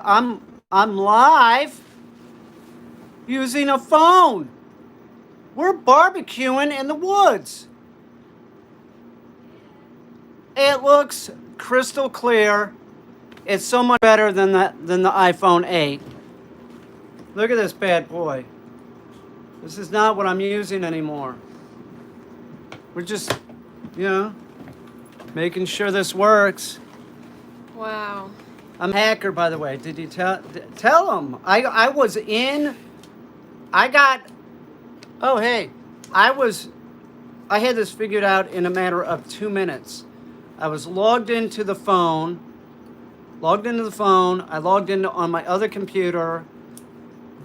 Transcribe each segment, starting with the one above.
I'm live using a phone. We're barbecuing in the woods. It looks crystal clear. It's so much better than the iPhone 8. Look at this bad boy. This is not what I'm using anymore. We're just, you know, making sure this works. Wow. I'm a hacker, by the way. Did you tell them? I was in. I got. Oh hey, I had this figured out in a matter of 2 minutes. I was logged into the phone. I logged into on my other computer.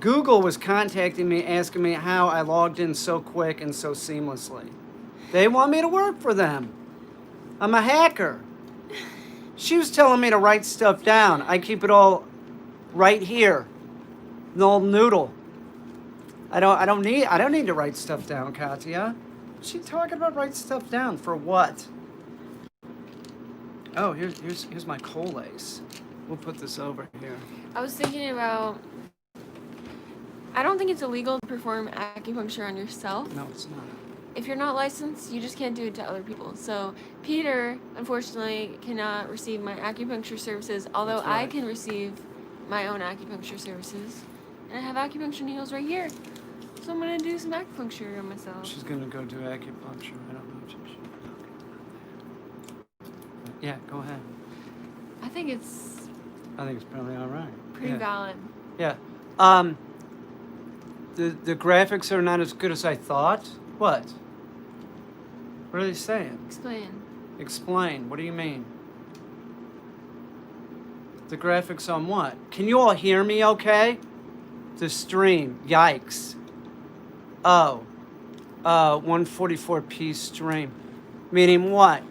Google was contacting me, asking me how I logged in so quick and so seamlessly. They want me to work for them. I'm a hacker. She was telling me to write stuff down. I keep it all right here. An old noodle. I don't need to write stuff down, Katya. What's she talking about write stuff down for what? Oh, here's my Colace. We'll put this over here. I was thinking about, I don't think it's illegal to perform acupuncture on yourself. No, it's not. If you're not licensed, you just can't do it to other people. So Peter, unfortunately, cannot receive my acupuncture services, although That's right. I can receive my own acupuncture services. And I have acupuncture needles right here. So I'm going to do some acupuncture on myself. She's gonna go do acupuncture. I don't know if she should. Yeah, go ahead. I think it's I think it's probably all right. pretty Yeah. valid. Yeah. The graphics are not as good as I thought. What? What are they saying? Explain. Explain. What do you mean? The graphics on what? Can you all hear me okay? The stream. Yikes. Oh. 144p stream. Meaning what?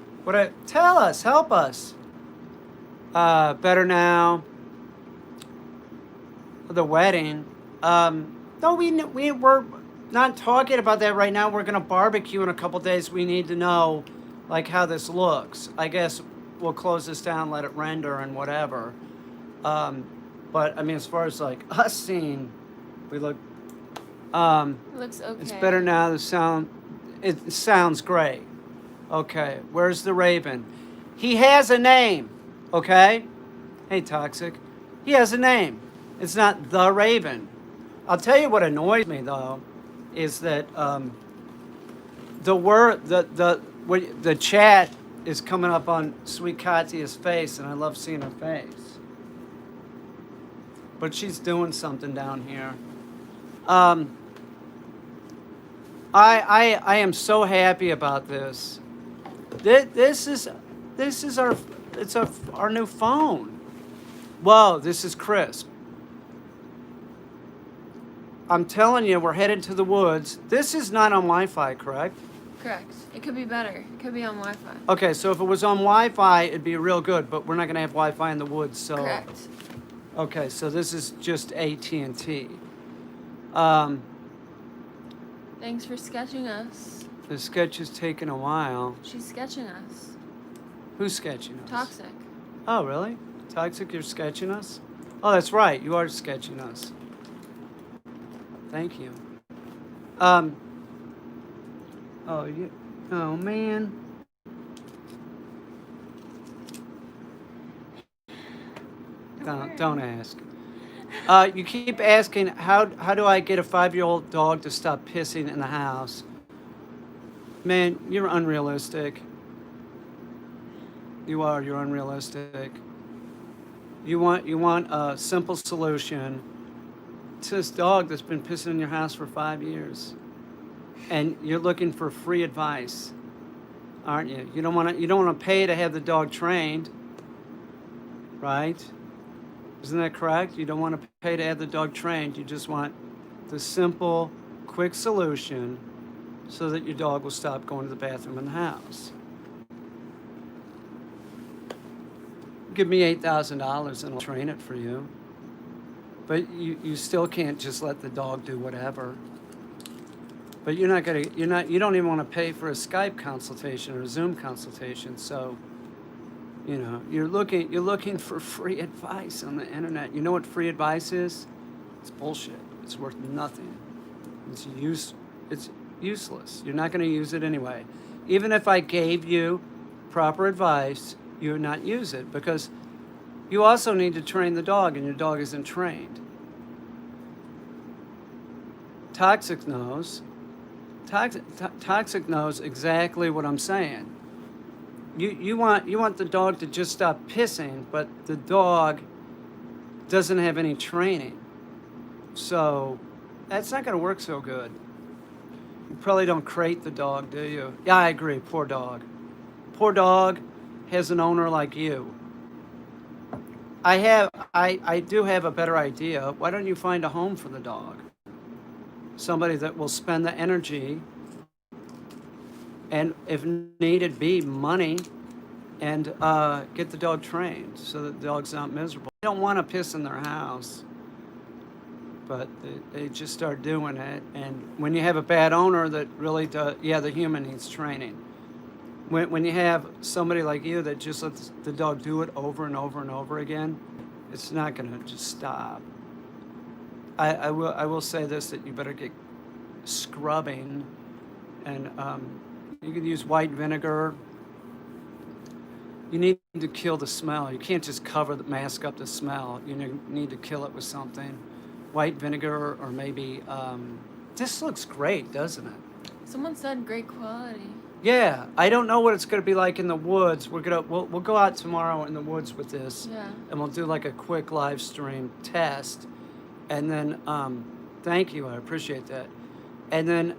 Tell us. Help us. Better now. The wedding. No, we're not talking about that right now. We're gonna barbecue in a couple days. We need to know, like, how this looks. I guess we'll close this down, let it render, and whatever. But I mean, as far as like us seeing, we look. It looks okay. It's better now. It sounds great. Okay, where's the Raven? He has a name. Okay. Hey, Toxic. He has a name. It's not the Raven. I'll tell you what annoys me though, is that the chat is coming up on Sweet Katya's face, and I love seeing her face. But she's doing something down here. I am so happy about this. This is our new phone. Whoa, this is crisp. I'm telling you, we're headed to the woods. This is not on Wi-Fi, correct? Correct. It could be better. It could be on Wi-Fi. Okay, so if it was on Wi-Fi, it'd be real good, but we're not going to have Wi-Fi in the woods, so... Correct. Okay, so this is just AT&T. Thanks for sketching us. The sketch is taking a while. She's sketching us. Who's sketching us? Toxic. Oh, really? Toxic, you're sketching us? Oh, that's right, you are sketching us. Thank you. Oh, man. Don't ask. You keep asking, how do I get a 5-year-old dog to stop pissing in the house? Man, you're unrealistic. You're unrealistic. You want a simple solution to this dog that's been pissing in your house for 5 years. And you're looking for free advice, aren't you? You don't want to pay to have the dog trained, right? Isn't that correct? You don't want to pay to have the dog trained. You just want the simple, quick solution so that your dog will stop going to the bathroom in the house. Give me $8,000 and I'll train it for you. But you still can't just let the dog do whatever. But you don't even want to pay for a Skype consultation or a Zoom consultation. So, You know, you're looking for free advice on the internet. You know what free advice is? It's bullshit. It's worth nothing. It's it's useless. You're not going to use it anyway. Even if I gave you proper advice, you would not use it because you also need to train the dog, and your dog isn't trained. Toxic knows. Toxic knows exactly what I'm saying. You want the dog to just stop pissing, but the dog doesn't have any training. So that's not going to work so good. You probably don't crate the dog, do you? Yeah, I agree. Poor dog. Poor dog has an owner like you. I do have a better idea. Why don't you find a home for the dog? Somebody that will spend the energy and, if needed be, money, and get the dog trained so that the dog's not miserable. They don't want to piss in their house, but they just start doing it. And when you have a bad owner that really does, yeah, the human needs training. When you have somebody like you that just lets the dog do it over and over and over again, it's not going to just stop. I will say this, that you better get scrubbing, and you can use white vinegar. You need to kill the smell. You can't just mask up the smell. You need to kill it with something. White vinegar, or maybe, this looks great, doesn't it? Someone said great quality. Yeah, I don't know what it's going to be like in the woods. We'll go out tomorrow in the woods with this, Yeah. and we'll do like a quick live stream test, and then thank you, I appreciate that, and then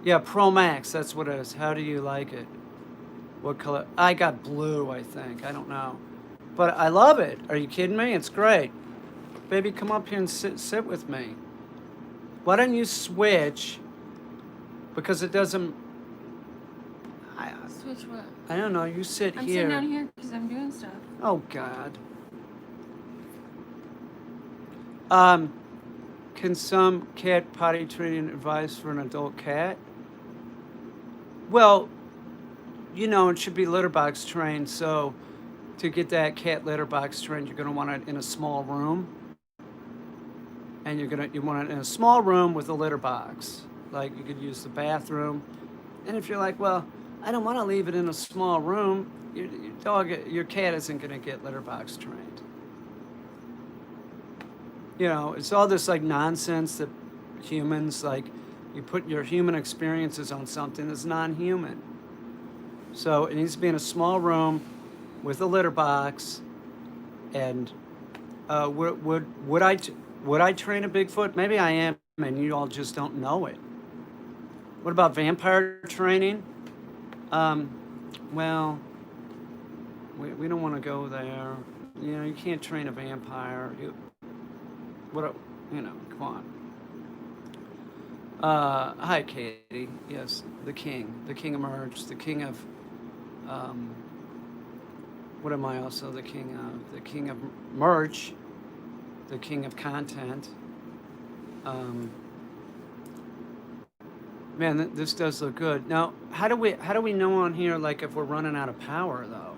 yeah, Pro Max, that's what it is. How do you like it? What color? I got blue, I think. I don't know, but I love it. Are you kidding me? It's great, baby. Come up here and sit with me. Why don't you switch? Because it doesn't. Switch what? I don't know. You sit I'm here. sitting down here because I'm doing stuff. Oh God. Can some cat potty training advice for an adult cat? Well, it should be litter box trained. So, to get that cat litter box trained, you're gonna want it in a small room, and you want it in a small room with a litter box. Like, you could use the bathroom, and if you're like, well, I don't want to leave it in a small room, your cat isn't gonna get litter box trained. It's all this like nonsense that humans, like, you put your human experiences on something that's non-human. So it needs to be in a small room with a litter box. And would I train a Bigfoot? Maybe I am, and you all just don't know it. What about vampire training? Well, we don't want to go there. You can't train a vampire. Come on. Hi, Katie. Yes, the king emerged. The king of, what am I also the king of? The king of merch, the king of content. Man, this does look good. Now, how do we know on here, like, if we're running out of power, though?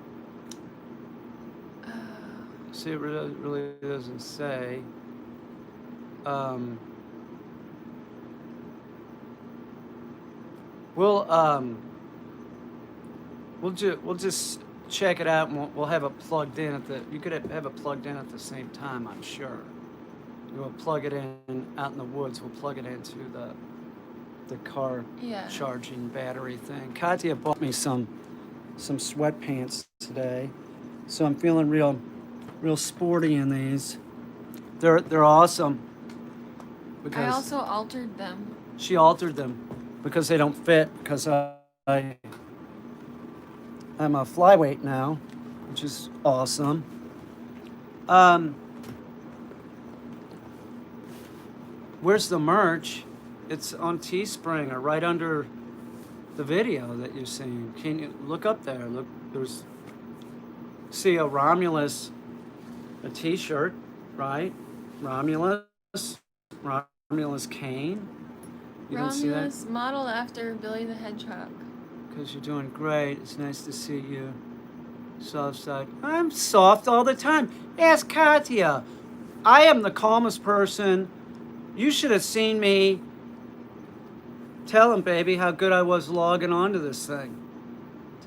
See, it really doesn't say. We'll just check it out, and we'll have it plugged in you could have it plugged in at the same time, I'm sure. We'll plug it in out in the woods. We'll plug it into the car charging battery thing. Katya bought me some sweatpants today, so I'm feeling real sporty in these. They're awesome. I also altered them. She altered them because they don't fit, because I'm a flyweight now, which is awesome. Where's the merch? It's on Teespring, or right under the video that you're seeing. Can you look up there? Look, see a Romulus, a t-shirt, right? Romulus Caine. You don't see that? Romulus, modeled after Billy the Hedgehog. Because you're doing great. It's nice to see you Soft side. I'm soft all the time. Ask Katya. I am the calmest person. You should have seen me. Tell him, baby, how good I was logging onto this thing.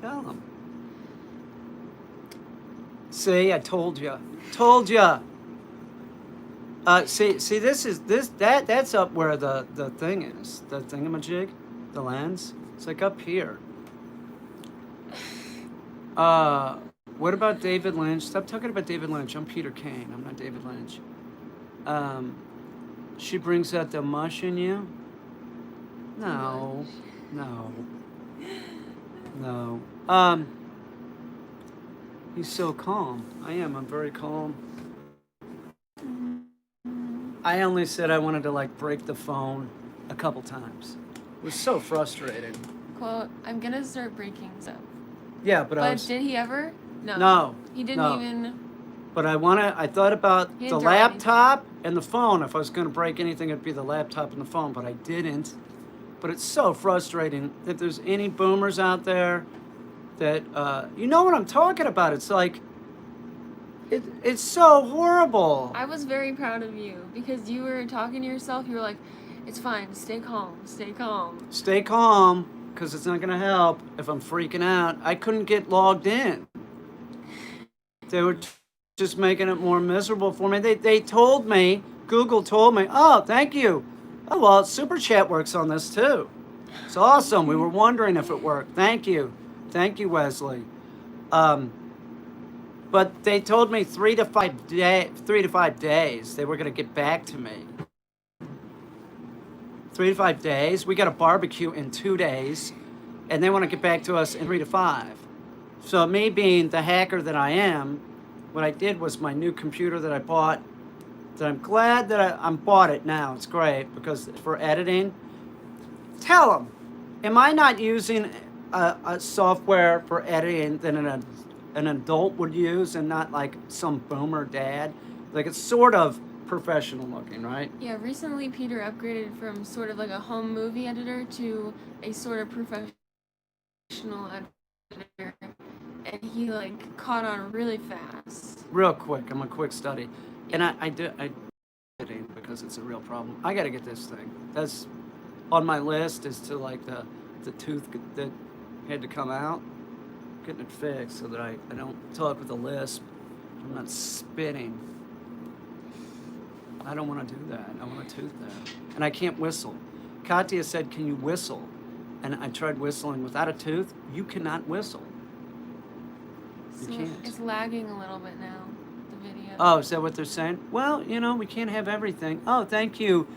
Tell him. See, I told you. Told you. See, that's up where the thing is. The thingamajig, the lens. It's like up here. What about David Lynch? Stop talking about David Lynch. I'm Peter Caine. I'm not David Lynch. She brings out the mush in you. No, no, no. He's so calm. I am. I'm very calm. I only said I wanted to like break the phone a couple times. It was so frustrating. Quote, I'm gonna start breaking stuff. Yeah, but I But was. did he ever? No. No. He didn't no. even. But I thought about He the didn't draw laptop and the phone. If I was going to break anything, it'd be the laptop and the phone, but I didn't. But it's so frustrating. If there's any boomers out there that, you know what I'm talking about. It's like, it's so horrible. I was very proud of you because you were talking to yourself. You were like, it's fine. Stay calm. Stay calm. Stay calm, because it's not going to help if I'm freaking out. I couldn't get logged in. They were just making it more miserable for me. They told me, Google told me, oh, thank you. Oh, well, Super Chat works on this too. It's awesome. We were wondering if it worked. Thank you. Thank you, Wesley. But they told me 3 to 5 days they were going to get back to me. 3 to 5 days. We got a barbecue in 2 days, and they want to get back to us in 3 to 5. So me being the hacker that I am, what I did was my new computer that I bought, that I'm glad that I bought it now. It's great because for editing, tell them, am I not using a software for editing that an adult would use and not like some boomer dad? Like it's sort of professional looking, right? Yeah, recently Peter upgraded from sort of like a home movie editor to a sort of professional editor. And he like caught on really fast. Real quick. I'm a quick study. And I do editing because it's a real problem. I got to get this thing. That's on my list is to like the tooth that had to come out, getting it fixed so that I don't talk with a lisp. I'm not spitting. I don't want to do that. I want a tooth there. And I can't whistle. Katya said, can you whistle? And I tried whistling without a tooth. You cannot whistle. You So can't. it's lagging a little bit now, the video. Oh, is that what they're saying? Well, you know, we can't have everything. Oh, thank you.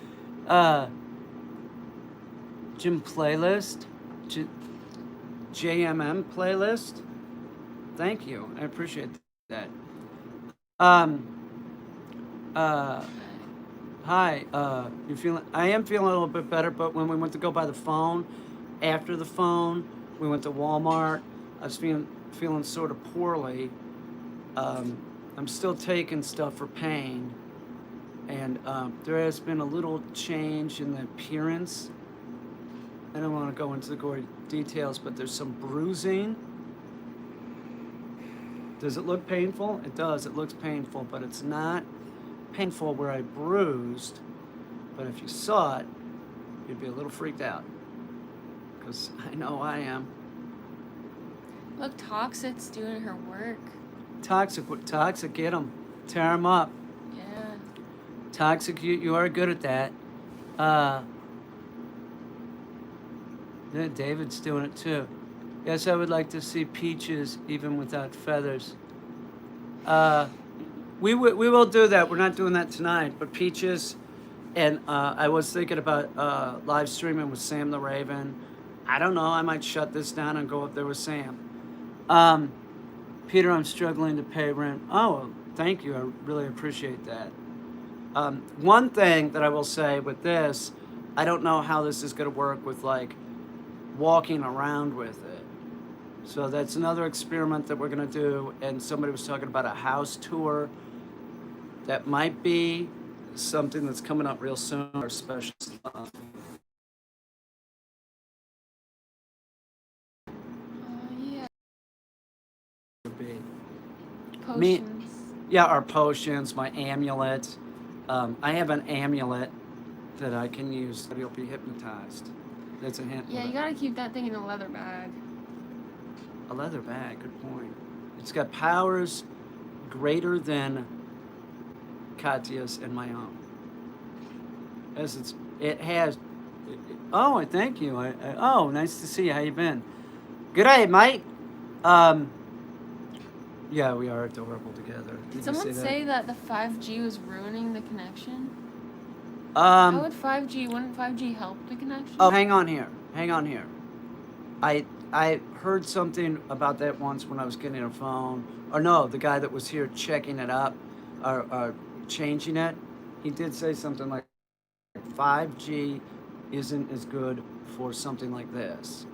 Jim Playlist. JMM Playlist. Thank you. I appreciate that. Hi. You feeling? I am feeling a little bit better, but when we went to go buy the phone, after the phone, we went to Walmart. I was feeling sort of poorly. I'm still taking stuff for pain, and there has been a little change in the appearance. I don't want to go into the gory details, but there's some bruising. Does it look painful? It does. It looks painful, but it's not painful where I bruised. But if you saw it, you'd be a little freaked out, because I know I am. Look, Toxic's doing her work. Toxic, get them. Tear them up. Yeah. Toxic, you are good at that. Yeah, David's doing it too. Yes, I would like to see peaches even without feathers. We will do that. We're not doing that tonight, but peaches. And I was thinking about live streaming with Sam the Raven. I don't know. I might shut this down and go up there with Sam. Peter, I'm struggling to pay rent. Oh, thank you. I really appreciate that. One thing that I will say with this, I don't know how this is going to work with like walking around with it. So that's another experiment that we're going to do. And somebody was talking about a house tour. That might be something that's coming up real soon, or special stuff. Yeah. Me, potions. yeah, our potions, my amulet. I have an amulet that I can use that you'll be hypnotized. That's a hint. Yeah, you gotta keep that thing in a leather bag. A leather bag, good point. It's got powers greater than Katya's and my own. As it has. Oh, thank you. Oh, nice to see you. How you been? Good day, mate. Um, yeah, we are adorable together. Did you someone that? say that the 5G was ruining the connection? Um, Wouldn't 5G help the connection? oh, hang on here. Hang on here. I heard something about that once when I was getting a phone. Or no, the guy that was here checking it up, or changing it, he did say something like 5G isn't as good for something like this.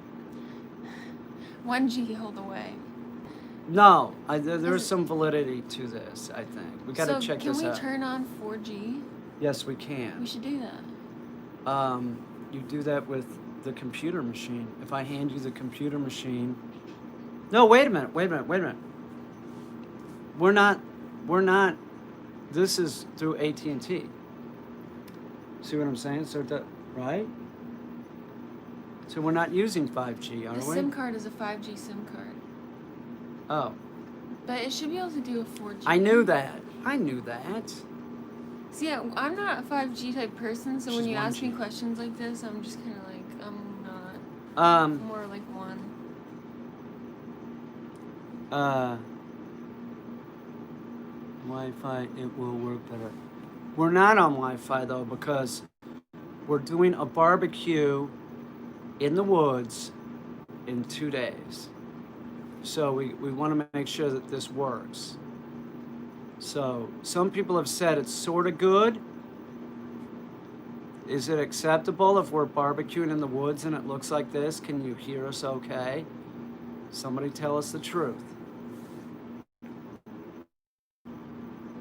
1G all the way. No, there's some validity to this, I think. We got to check this out. Can we turn on 4G? Yes, we can. We should do that. You do that with the computer machine. If I hand you the computer machine. No, wait a minute. We're not. This is through AT&T. See what I'm saying? So, right? So we're not using 5G, are The we? SIM card is a 5G SIM card. Oh. But it should be able to do a 4G. I knew that. See, I'm not a 5G type person, so when She's you ask 1G. me questions like this, I'm just kind of like, I'm not. More like one. Wi-Fi, it will work better. We're not on Wi-Fi though, because we're doing a barbecue in the woods in 2 days. So we want to make sure that this works. So some people have said it's sort of good. Is it acceptable if we're barbecuing in the woods and it looks like this? Can you hear us okay? Somebody tell us the truth.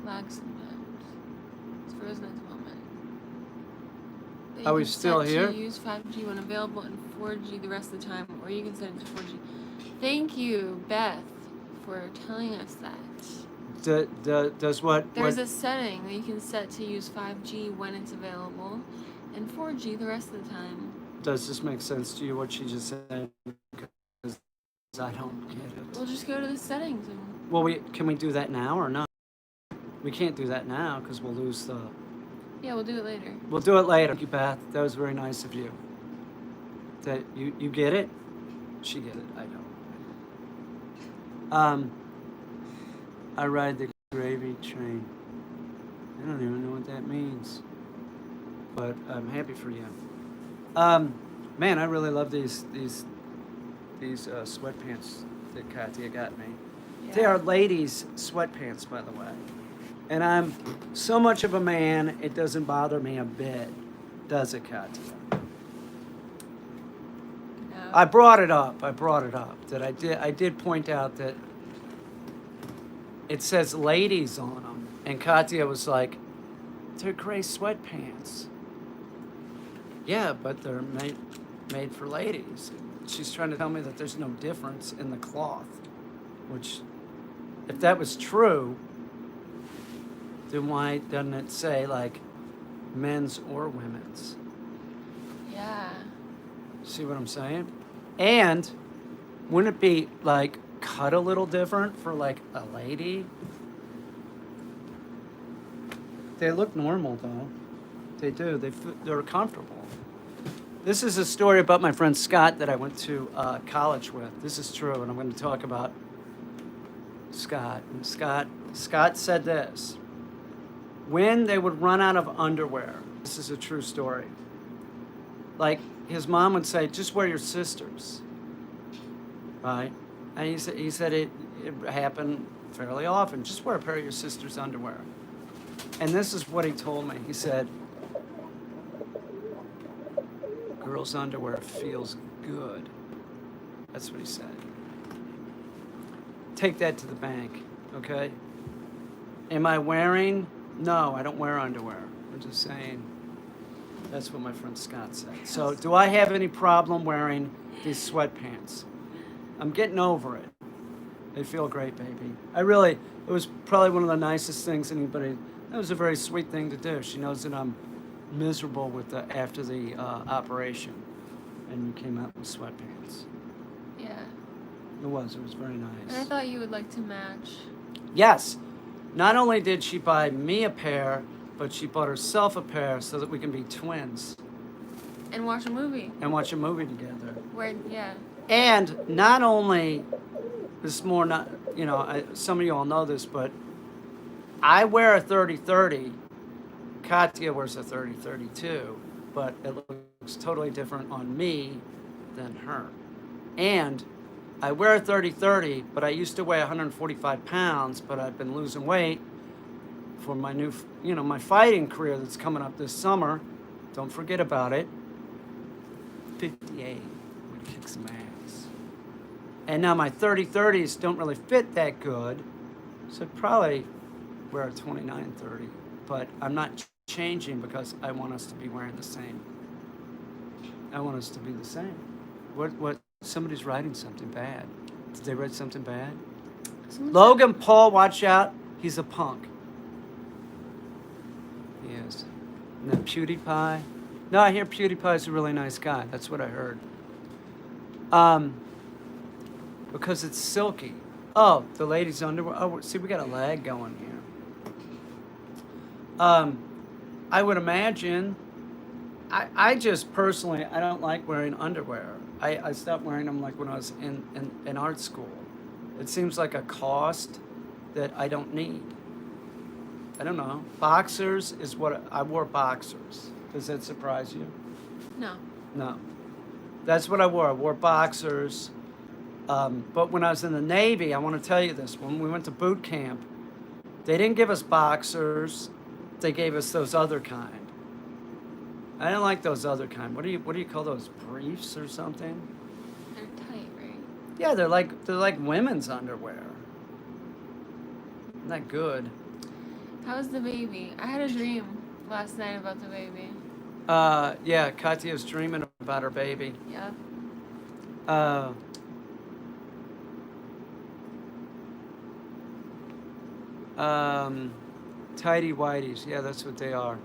Lag sometimes. It's frozen at the moment. But Are we you can still set here? to use 5G when available and 4G the rest of the time, or you can set it to 4G. Thank you, Beth, for telling us that. Does what? There's a setting that you can set to use 5G when it's available, and 4G the rest of the time. Does this make sense to you, what she just said? Because I don't get it. We'll just go to the settings and. Well, can we do that now or not? We can't do that now because we'll lose the... Yeah, we'll do it later. We'll do it later. Thank you, Beth. That was very nice of you. That you get it? She get it. I don't. I ride the gravy train. I don't even know what that means. But I'm happy for you. Man, I really love these sweatpants that Katya got me. Yeah. They are ladies' sweatpants, by the way. And I'm so much of a man, it doesn't bother me a bit, does it, Katya? No. I brought it up. That I did point out that it says ladies on them. And Katya was like, they're gray sweatpants. Yeah, but they're made for ladies. She's trying to tell me that there's no difference in the cloth. Which, if that was true, then why doesn't it say like men's or women's? Yeah. See what I'm saying? And wouldn't it be like cut a little different for like a lady? They look normal though. They do. They're comfortable. This is a story about my friend Scott that I went to college with. This is true, and I'm going to talk about Scott. And Scott said this. When they would run out of underwear, this is a true story. Like his mom would say, "Just wear your sister's," right? And he said it happened fairly often. Just wear a pair of your sister's underwear. And this is what he told me. He said, "Girls' underwear feels good." That's what he said. Take that to the bank, okay? Am I wearing? No, I don't wear underwear. I'm just saying. That's what my friend Scott said. So, do I have any problem wearing these sweatpants? I'm getting over it. They feel great, baby. It was probably one of the nicest things anybody, that was a very sweet thing to do. She knows that I'm miserable after the operation. And you came out with sweatpants. Yeah. It was very And I nice. thought you would like to match. Yes. Not only did she buy me a pair, but she bought herself a pair so that we can be twins And watch a movie. and watch a movie together. Yeah. And not only, this is more not, some of you all know this, but I wear a 30-30. Katya wears a 30-32, but it looks totally different on me than her. And I wear a 30-30, but I used to weigh 145 pounds, but I've been losing weight for my new, my fighting career that's coming up this summer. Don't forget about it. 58 would kick some ass. And now my 30-30s don't really fit that good, so I'd probably wear a 29-30. But I'm not changing because I want us to be wearing the same. I want us to be the same. What? Somebody's writing something bad. Did they write something bad? Logan Paul, watch out. He's a punk. He is. And then PewDiePie. No, I hear PewDiePie's a really nice guy. That's what I heard. Because it's silky. Oh, the lady's underwear. Oh, see, we got a lag going here. I would imagine. I just personally, I don't like wearing underwear. I stopped wearing them like when I was in art school. It seems like a cost that I don't need. I don't know. Boxers is what I wore. Boxers. Does that surprise you? No. No. That's what I wore. I wore boxers. But when I was in the Navy, I want to tell you this. When we went to boot camp, they didn't give us boxers. They gave us those other kind. I didn't like those other kind. What do you call those? Briefs or something? They're tight, right? Yeah, they're like women's underwear. Not good. How's the baby? I had a dream last night about the baby. Yeah, Katya's dreaming about her baby. Yeah. Tidy whities. Yeah, that's what they are.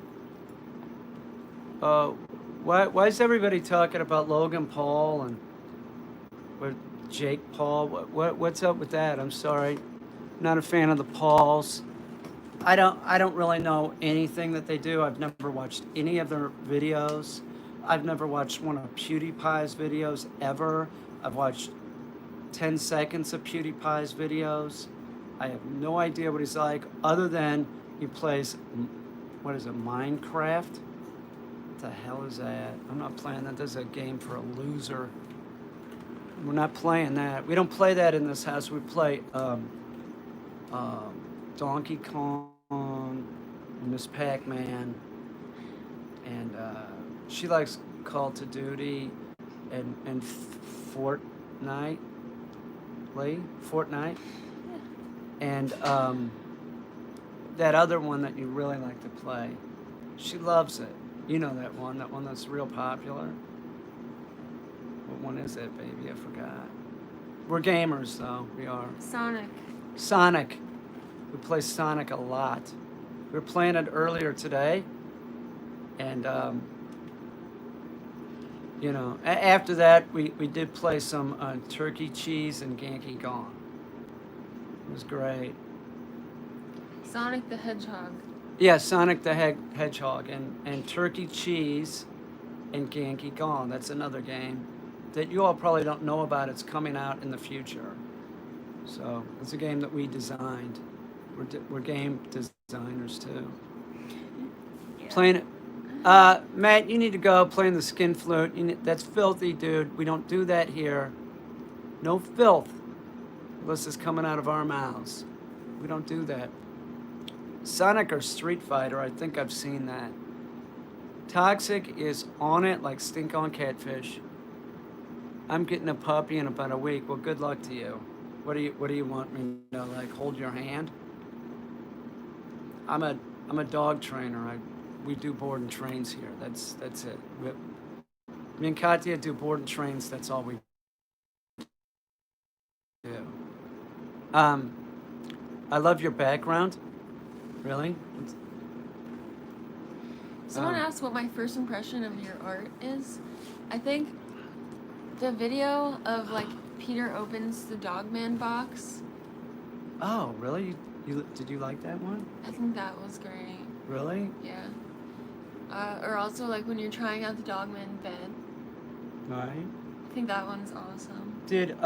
Why is everybody talking about Logan Paul and what Jake Paul? What's up with that? I'm sorry, not a fan of the Pauls. I don't really know anything that they do. I've never watched any of their videos. I've never watched one of PewDiePie's videos ever. I've watched 10 seconds of PewDiePie's videos. I have no idea what he's like, other than he plays, what is it, Minecraft? What the hell is that? I'm not playing that. This is a game for a loser. We're not playing that. We don't play that in this house. We play Donkey Kong, Miss Pac-Man, and she likes Call of Duty and Fortnite. Fortnite. And that other one that you really like to play. She loves it. You know that one that's real popular. What one is that, baby? I forgot. We're gamers, though. We are. Sonic. We play Sonic a lot. We were playing it earlier today. And, after that, we did play some turkey cheese and Yankee Gone. It was great. Sonic the Hedgehog. Yeah, Sonic the Hedgehog and Turkey Cheese and Yankee Gone. That's another game that you all probably don't know about. It's coming out in the future. So it's a game that we designed. We're game designers too. Yeah. Playing it. Matt, you need to go playing the skin flute. That's filthy, dude. We don't do that here. No filth. Unless it's coming out of our mouths. We don't do that. Sonic or Street Fighter, I think I've seen that. Toxic is on it like stink on catfish. I'm getting a puppy in about a week. Well, good luck to you. What do you want me to like hold your hand? I'm a dog trainer. We do board and trains here. That's it. Me and Katya do board and trains. That's all we do. Um, I love your background. Really? Someone Um, asked what my first impression of your art is. I think the video of like Peter opens the Dogman box. oh, really? Did you like that one? I think that was great. Really? Yeah. Or also like when you're trying out the Dogman bed. Right. I think that one's awesome. Did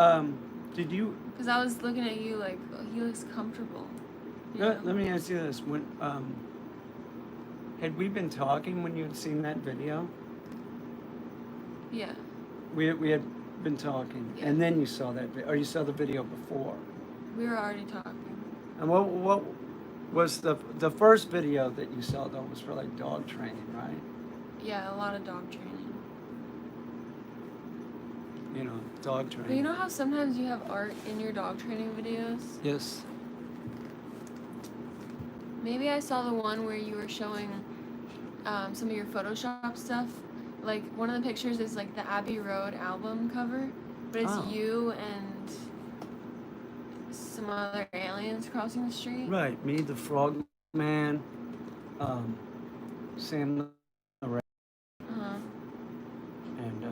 you? Cause I was looking at you like, oh, he looks comfortable. You Let know? me ask you this: when had we been talking when you had seen that video? Yeah. We had been talking, Yeah. and then you saw that, or you saw the video before. We were already talking. And what was the first video that you saw though was for like dog training, right? Yeah, a lot of dog training. You know, dog training. But you know how sometimes you have art in your dog training videos? Yes. Maybe I saw the one where you were showing some of your Photoshop stuff. Like one of the pictures is like the Abbey Road album cover, but it's Oh. you and some other aliens crossing the street. Right, me, the Frog Man, Sam the Rat, Uh-huh. and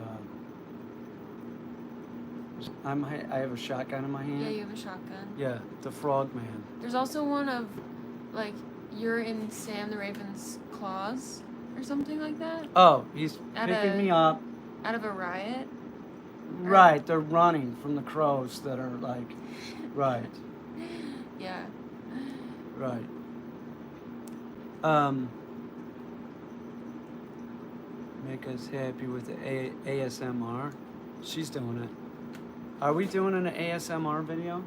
I have a shotgun in my hand. Yeah, you have a shotgun. Yeah, the Frog Man. There's also one of like you're in Sam the Raven's claws or something like that. Oh, he's At picking a- me up. Out of a riot. Right, they're running from the crows that are like, right, Yeah. right. Make us happy with the ASMR. She's doing it. Are we doing an ASMR video?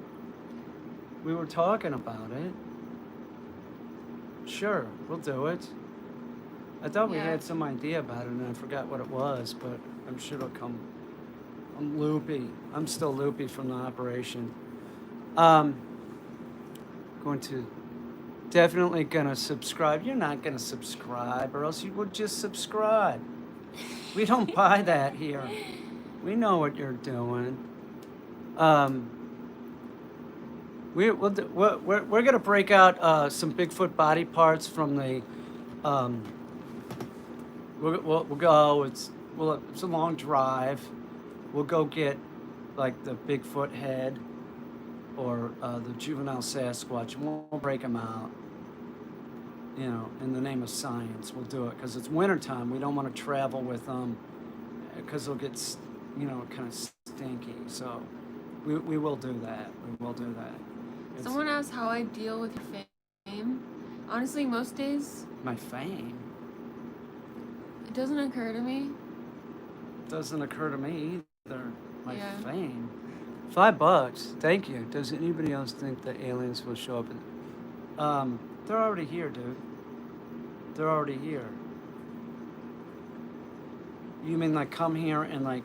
We were talking about it. Sure, we'll do it. I thought we Yeah. had some idea about it and I forgot what it was, but I'm sure it'll come. I'm loopy. I'm still loopy from the operation. Going to definitely gonna subscribe. You're not gonna subscribe, or else you would just subscribe. We don't buy that here. We know what you're doing. We're gonna break out some Bigfoot body parts from the. We'll go. It's a long drive. We'll go get like the Bigfoot head or the juvenile Sasquatch. And we'll break them out. You know, in the name of science, we'll do it because it's wintertime. We don't want to travel with them because they'll get, kind of stinky. So we will do that. We will do that. It's Someone asked how I deal with your fame. Honestly, most days my fame. it doesn't occur to me. Doesn't occur to me either. My Yeah. fame. $5. Thank you. Does anybody else think the aliens will show up? They're already here, dude. They're already here. You mean like come here and like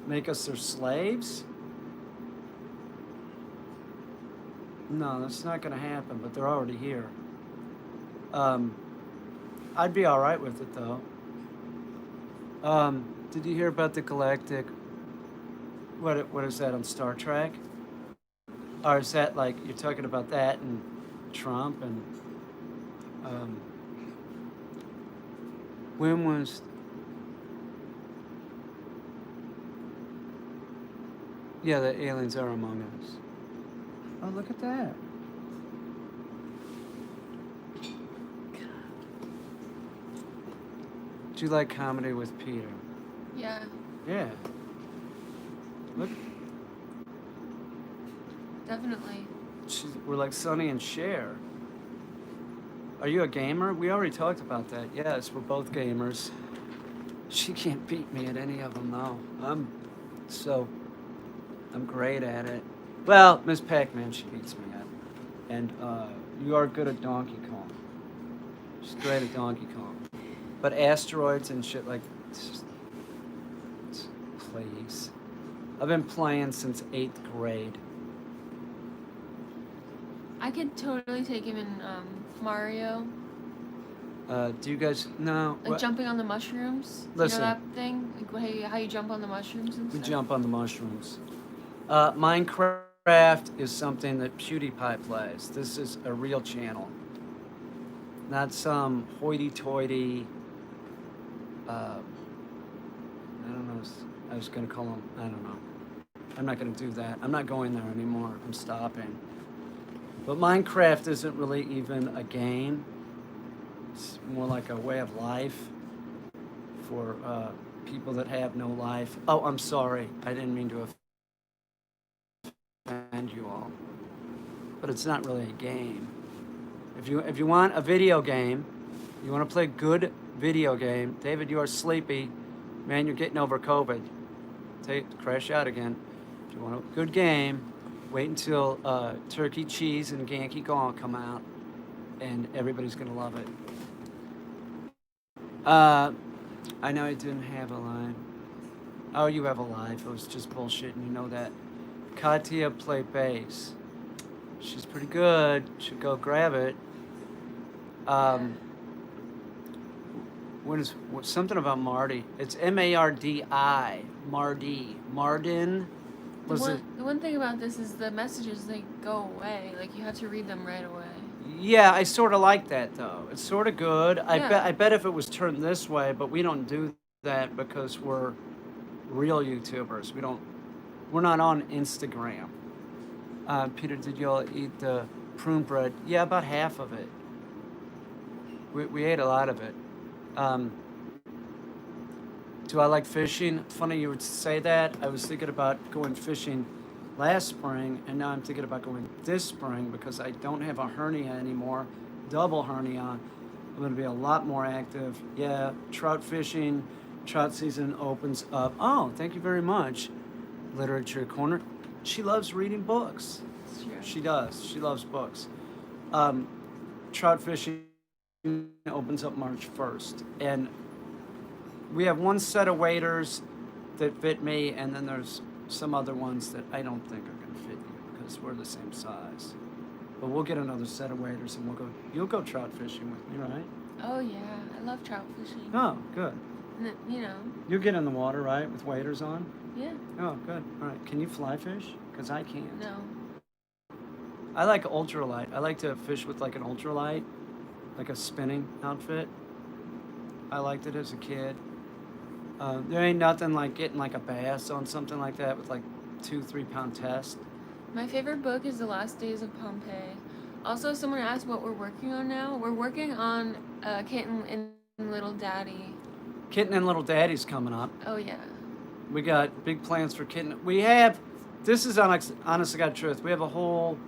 make us their slaves? No, that's not gonna happen, but they're already here. I'd be all right with it though. Did you hear about the galactic? What is that on Star Trek? Or is that like you're talking about that and Trump and when was? Yeah, the aliens are among us. Oh, look at that. Do you like comedy with Peter? Yeah. Yeah. Look, Definitely. we're like Sonny and Cher. Are you a gamer? We already talked about that. Yes, we're both gamers. She can't beat me at any of them, though. I'm great at it. Well, Miss Pac-Man, she beats me at. And you are good at Donkey Kong. She's great at Donkey Kong. But asteroids and shit like, please. I've been playing since 8th grade. I could totally take him in Mario. Do you guys know? Like jumping on the mushrooms. Listen. You know that thing? Like how you jump on the mushrooms and We stuff? jump on the mushrooms. Minecraft Minecraft is something that PewDiePie plays. This is a real channel, not some hoity-toity. I don't know. I was gonna call him. I don't know. I'm not gonna do that. I'm not going there anymore. I'm stopping. But Minecraft isn't really even a game. It's more like a way of life for people that have no life. Oh, I'm sorry. I didn't mean to offend you all. But it's not really a game. If you want a video game, you want to play a good video game. David, you are sleepy. Man, you're getting over COVID. Crash out again. If you want a good game, wait until Turkey Cheese and Yankee Gong come out, and everybody's gonna love it. I know I didn't have a line. Oh, you have a life. It was just bullshit, and you know that. Katya play bass. She's pretty good. Should go grab it. What's something about Marty? It's Mardi. Mardin. The one thing about this is the messages, they go away. Like, you have to read them right away. Yeah, I sort of like that though. It's sort of good. Yeah. I bet if it was turned this way, but we don't do that because we're real YouTubers. We're not on Instagram. Peter, did you all eat the prune bread? Yeah, about half of it. We ate a lot of it. Do I like fishing? Funny you would say that. I was thinking about going fishing last spring, and now I'm thinking about going this spring because I don't have a hernia anymore, double hernia. I'm going to be a lot more active. Yeah, trout fishing, trout season opens up. Oh, thank you very much, Literature Corner. She loves reading books. It's true. She does. She loves books. Trout fishing opens up March 1st, and we have one set of waders that fit me, and then there's some other ones that I don't think are going to fit you because we're the same size. But we'll get another set of waders, and you'll go trout fishing with me, right? Oh, yeah. I love trout fishing. Oh, good. And, you know. You'll get in the water, right, with waders on? Yeah. Oh, good. All right. Can you fly fish? Because I can't. No. I like ultralight. I like to fish with like an ultralight, like a spinning outfit. I liked it as a kid. There ain't nothing like getting like a bass on something like that with like 2-3 pound test. My favorite book is The Last Days of Pompeii. Also, someone asked what we're working on now. We're working on Caine and Little Daddy. Kitten and Little Daddy's coming up. Oh, yeah. We got big plans for Kitten. This is honest to God truth. We have a whole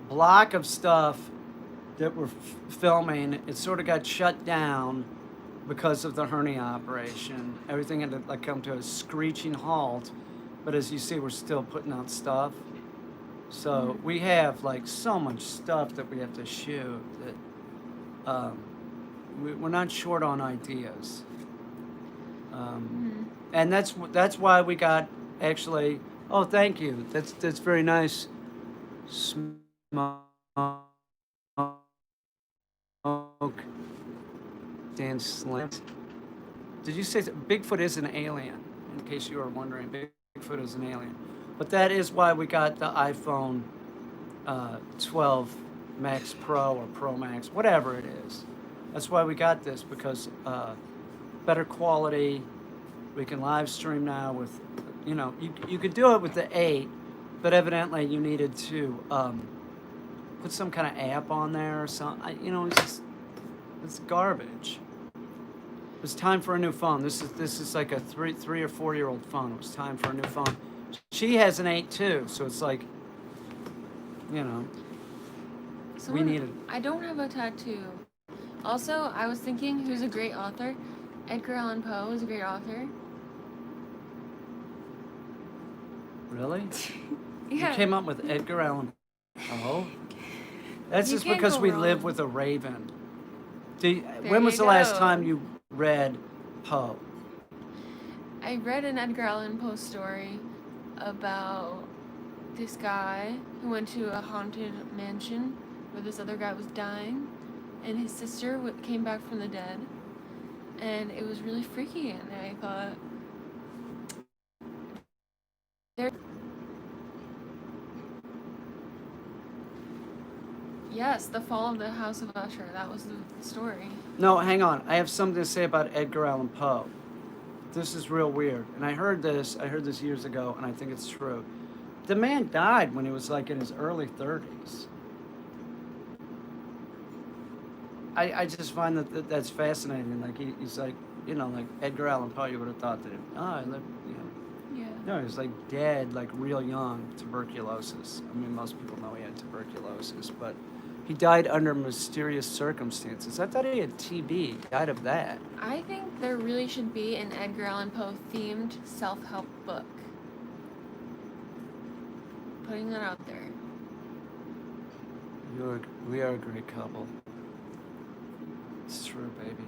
block of stuff that we're filming. It sort of got shut down because of the hernia operation. Everything had to like come to a screeching halt. But as you see, we're still putting out stuff. So we have like so much stuff that we have to shoot that we're not short on ideas. And that's why we got actually. Oh, thank you. That's very nice. Smoke. Dan Slint. Did you say Bigfoot is an alien? In case you were wondering, Bigfoot is an alien. But that is why we got the iPhone 12 Max Pro or Pro Max, whatever it is. That's why we got this, because better quality. We can live stream now with, you could do it with the 8, but evidently you needed to put some kind of app on there or something. It's garbage. It was time for a new phone. This is like a 3 or 4 year old phone. It was time for a new phone. She has an 8 too, so it's like, we needed. I don't have a tattoo. Also, I was thinking, who's a great author? Edgar Allan Poe is a great author. Really? Yeah. You came up with Edgar Allan Poe? That's You just can't because go we wrong. live with a raven. When you was the last go. time you read Poe? I read an Edgar Allan Poe story about this guy who went to a haunted mansion where this other guy was dying, and his sister came back from the dead, and it was really freaky, and I thought, Yes, the fall of the House of Usher. That was the story. No, hang on. I have something to say about Edgar Allan Poe. This is real weird. And I heard this years ago, and I think it's true. The man died when he was like in his early 30s. I just find that's fascinating. Like he's like, like Edgar Allan Poe, you would have thought that, I lived, Yeah. No, he was like dead, like real young, tuberculosis. I mean, most people know he had tuberculosis, but he died under mysterious circumstances. I thought he had TB. He died of that. I think there really should be an Edgar Allan Poe themed self-help book. Putting that out there. We are a great couple. It's true, baby.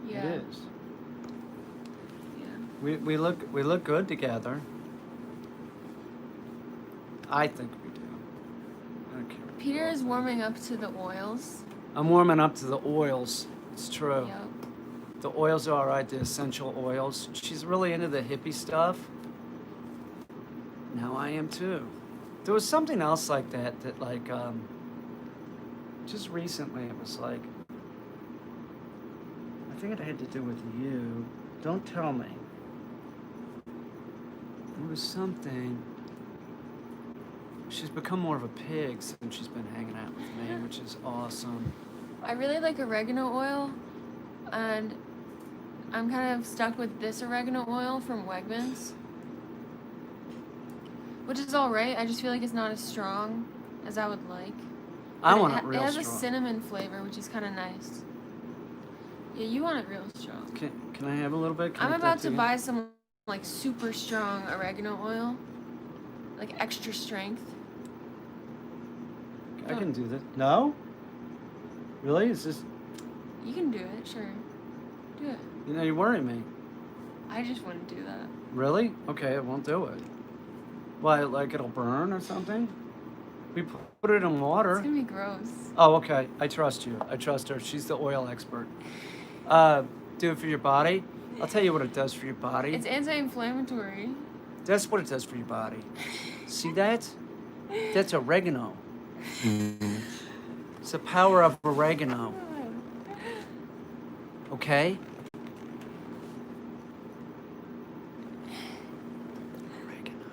Yeah. It is. Yeah. We look good together. I think we do. I don't care. Peter is warming up to the oils. I'm warming up to the oils. It's true. Yep. The oils are alright, the essential oils. She's really into the hippie stuff. Now I am too. There was something else like that like just recently it was like, I think it had to do with you. Don't tell me. It was something. She's become more of a pig since she's been hanging out with me, which is awesome. I really like oregano oil, and I'm kind of stuck with this oregano oil from Wegmans, which is alright. I just feel like it's not as strong as I would like. I But want it real It has strong. a cinnamon flavor, which is kind of nice. Yeah, you want it real strong. Can I have a little bit? Can I'm I about take to it? buy some like super strong oregano oil, like extra strength. I can do this. No? Really? Is this? You can do it, sure. Do it. You worry me. I just wouldn't do that. Really? Okay, I won't do it. Why? Like it'll burn or something? We put it in It's water. gonna be gross. Oh, okay. I trust you. I trust her. She's the oil expert. Do it for your body. I'll tell you what it does for your body. It's anti-inflammatory. That's what it does for your body. See that? That's oregano. It's the power of oregano. Okay? Oregano.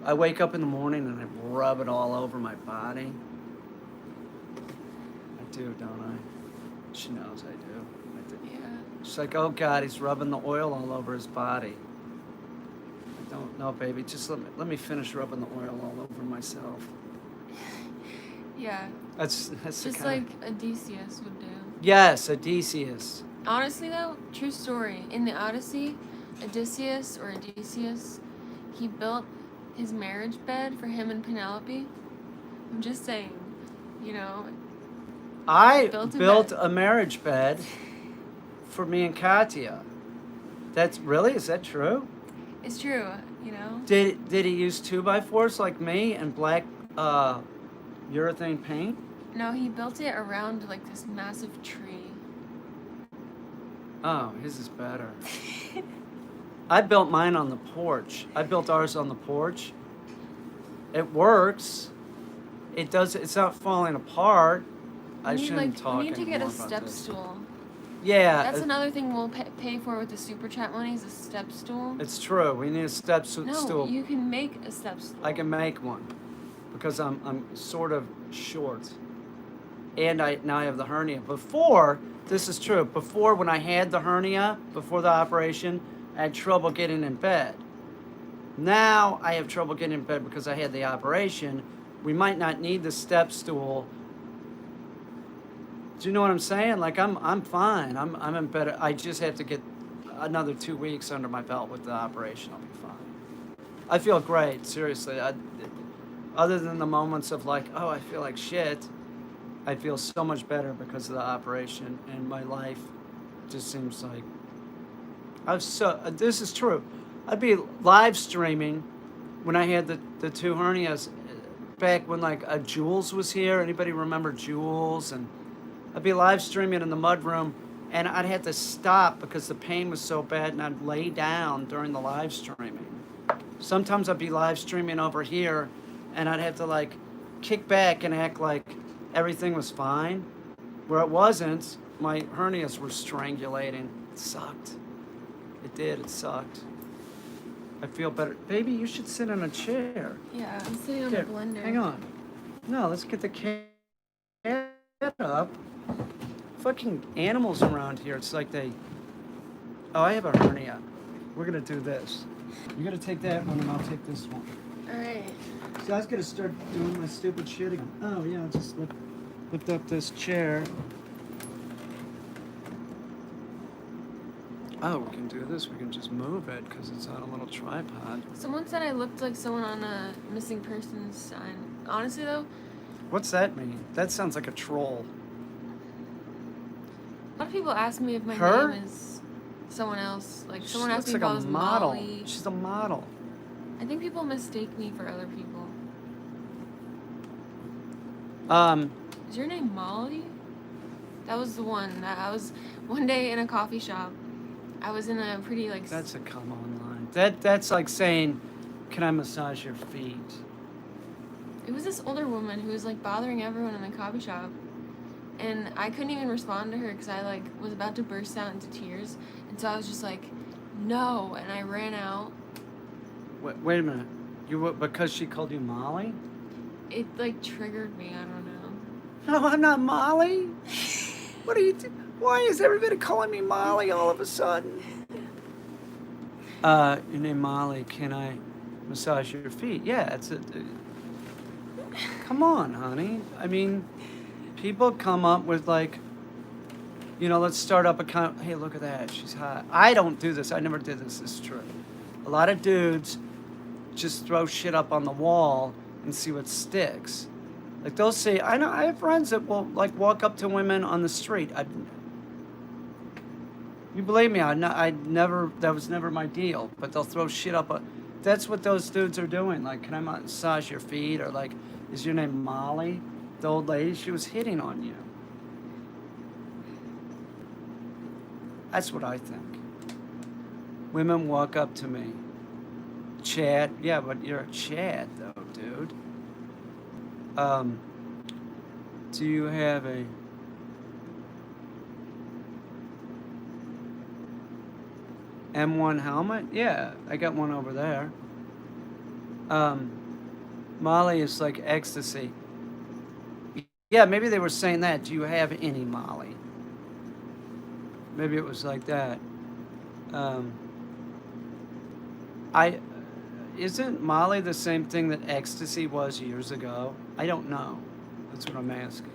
I wake up in the morning and I rub it all over my body. I do, don't I? She knows I do. I do. Yeah. She's like, oh God, he's rubbing the oil all over his body. I don't know, baby. Just let me finish rubbing the oil all over myself. Yeah. That's the Just kind like Odysseus would do. Yes, Odysseus. Honestly though, true story. In the Odyssey, Odysseus, he built his marriage bed for him and Penelope. I'm just saying, I Built a built bed. a marriage bed for me and Katya. Is that true? It's true, Did he use 2x4s like me and black urethane paint? No, he built it around like this massive tree. Oh, his is better. I built mine on the porch. I built ours on the porch. It works. It's not falling apart. I shouldn't talk We need to get a anymore about step this. stool. Yeah, That's another thing we'll pay for with the super chat money is a step stool. it's true. We need a step No, stool. you can make a step stool. I can make one because I'm sort of short, and now I have the hernia. This is true. Before, when I had the hernia, before the operation, I had trouble getting in bed. Now I have trouble getting in bed because I had the operation. We might not need the step stool. Do you know what I'm saying? Like I'm fine. I'm in bed. I just have to get another 2 weeks under my belt with the operation. I'll be fine. I feel great. Seriously. Other than the moments of like, oh, I feel like shit, I feel so much better because of the operation, and my life just seems like this is true. I'd be live streaming when I had the two hernias back when like Jules was here. Anybody remember Jules? And I'd be live streaming in the mudroom, and I'd have to stop because the pain was so bad, and I'd lay down during the live streaming. Sometimes I'd be live streaming over here, and I'd have to like kick back and act like everything was fine, where it wasn't. My hernias were strangulating. It sucked. It did. It sucked. I feel better. Baby, you should sit in a chair. Yeah, I'm sitting on Here, a blender. hang on. No, let's get the cat up. Fucking animals around here. It's like they. Oh, I have a hernia. We're gonna do this. You're gonna take that one, and I'll take this one. All right. So I was gonna start doing my stupid shit again. Oh yeah, just lift up this chair. Oh, we can do this. We can just move it because it's on a little tripod. Someone said I looked like someone on a missing persons sign. Honestly, though, What's that mean? That sounds like a troll. a lot of people ask me if my Her? name is someone else. Like, She someone asked looks me if like I a was model. Molly. She's a model. I think people mistake me for other people. Is your name Molly? That was the one. That I was one day in a coffee shop. I was in a pretty like. That's a come on line. That's like saying, "Can I massage your feet?" It was this older woman who was like bothering everyone in the coffee shop, and I couldn't even respond to her because I like was about to burst out into tears, and so I was just like, "No," and I ran out. Wait a minute. Because she called you Molly? It like triggered me. I don't know. No, I'm not Molly. What are you? Why is everybody calling me Molly all of a sudden? Your name Molly. Can I massage your feet? Yeah, it's a. Come on, honey. I mean, people come up with like, let's start up a Hey, look at that. She's hot. I don't do this. I never did this. This is true. A lot of dudes just throw shit up on the wall and see what sticks. Like they'll say, I have friends that will like walk up to women on the street. You believe me? That was never my deal. But they'll throw shit up. That's what those dudes are doing. Like, can I massage your feet? Or like, is your name Molly? The old lady, she was hitting on you. That's what I think. Women walk up to me. Chat. Yeah, but you're a chat though, dude. Do you have a M1 helmet? Yeah, I got one over there. Molly is like ecstasy. Yeah, maybe they were saying that. Do you have any Molly? Maybe it was like that. Isn't Molly the same thing that ecstasy was years ago? I don't know. That's what I'm asking.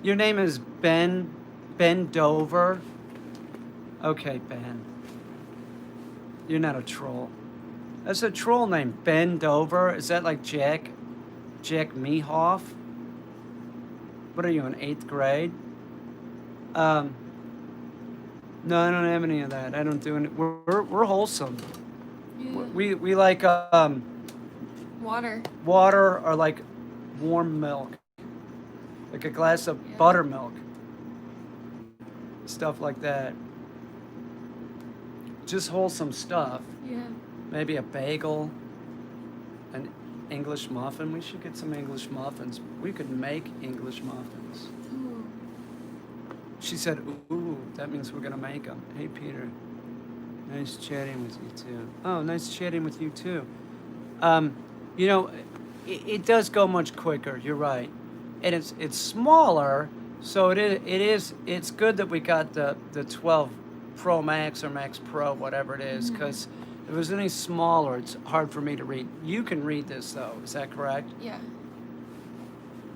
Your name is Ben Dover. Okay, Ben. You're not a troll. That's a troll name, Ben Dover. Is that like Jack Mehoff? What are you in 8th grade? No, I don't have any of that. I don't do any. We're wholesome. Yeah. We like Water. water or like warm milk, like a glass of Yeah. buttermilk, stuff like that. Just wholesome stuff. Yeah. Maybe a bagel, an English muffin. We should get some English muffins. We could make English muffins. Ooh. She said, ooh, that means we're going to make them. Hey, Peter. Nice chatting with you, too. Oh, nice chatting with you, too. It does go much quicker. You're right. And it's smaller, so it's good that we got the 12 Pro Max or Max Pro, whatever it is, because if it was any smaller, it's hard for me to read. You can read this, though. Is that correct? Yeah.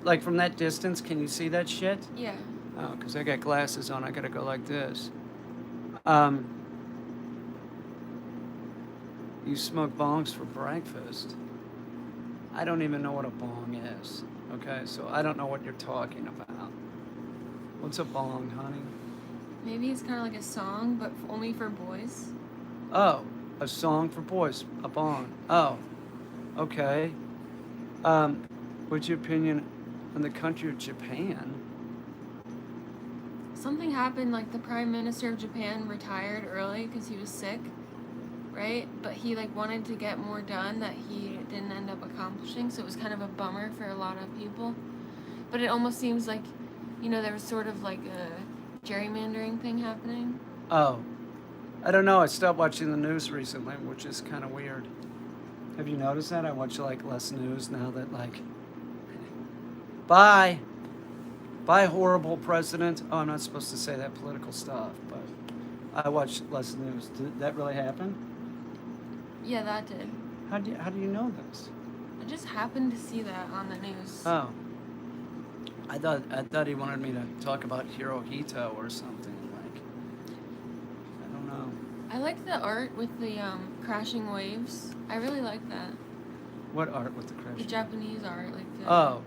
Like, from that distance, can you see that shit? Yeah. Oh, because I got glasses on. I got to go like this. You smoke bongs for breakfast. I don't even know what a bong is. Okay, so I don't know what you're talking about. What's a bong, honey? Maybe it's kind of like a song, but only for boys. Oh, a song for boys. A bong. Oh, okay. What's your opinion on the country of Japan? Something happened, like the Prime Minister of Japan retired early because he was sick. right? But he like wanted to get more done that he didn't end up accomplishing, so it was kind of a bummer for a lot of people. But it almost seems like, there was sort of like a gerrymandering thing happening. Oh, I don't know. I stopped watching the news recently, which is kind of weird. Have you noticed that? I watch like less news now that like, bye, horrible president. Oh, I'm not supposed to say that political stuff, but I watch less news. Did that really happen? Yeah, that did. How do you know this? I just happened to see that on the news. Oh, I thought he wanted me to talk about Hirohito or something. Like, I don't know. I liked the art with the crashing waves. I really like that. What art with the crash? The Japanese art, like the. Oh,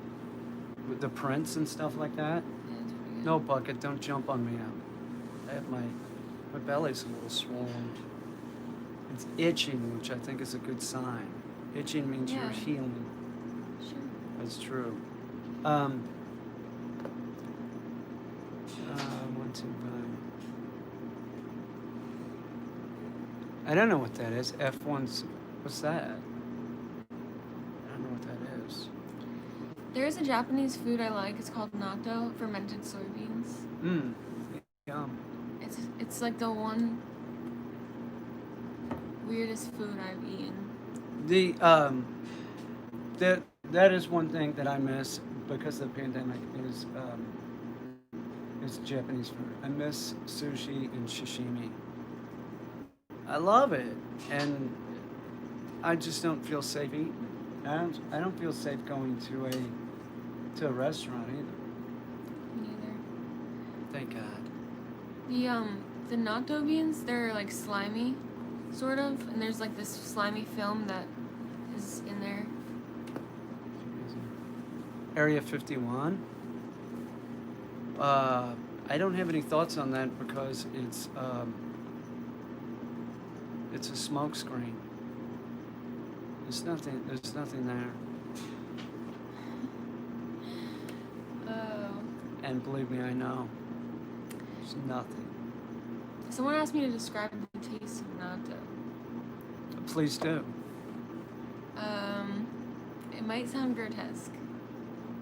with the prints and stuff like that. Yeah, it's pretty good. No, Bucket, don't jump on me. I have my belly's a little swollen. It's itching, which I think is a good sign. Itching means Yeah. you're healing. Sure. That's true. 1, 2, 5. I don't know what that is. F1's. What's that? I don't know what that is. There is a Japanese food I like. It's called natto, fermented soybeans. Yum. It's like the one weirdest food I've eaten. That is one thing that I miss because of the pandemic is Japanese food. I miss sushi and sashimi. I love it, and I just don't feel safe eating it. I don't feel safe going to a restaurant either. Me neither. Thank God. The natto beans, they're like slimy, sort of, and there's like this slimy film that is in there. Area 51. I don't have any thoughts on that because it's a smoke screen. There's nothing there. Oh. And believe me, I know. There's nothing. Someone asked me to describe the taste of natto. Please do. It might sound grotesque.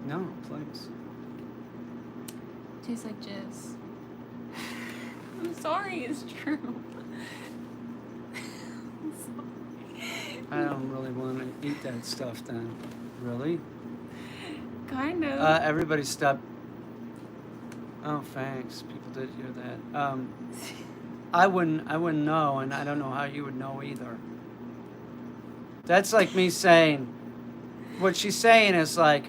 No, please. Tastes like jizz. I'm sorry, it's true. I'm sorry. I don't really want to eat that stuff then. Really? Kind of. Everybody stop. Oh, thanks. People did hear that. I wouldn't know, and I don't know how you would know either. That's like me saying, what she's saying is like,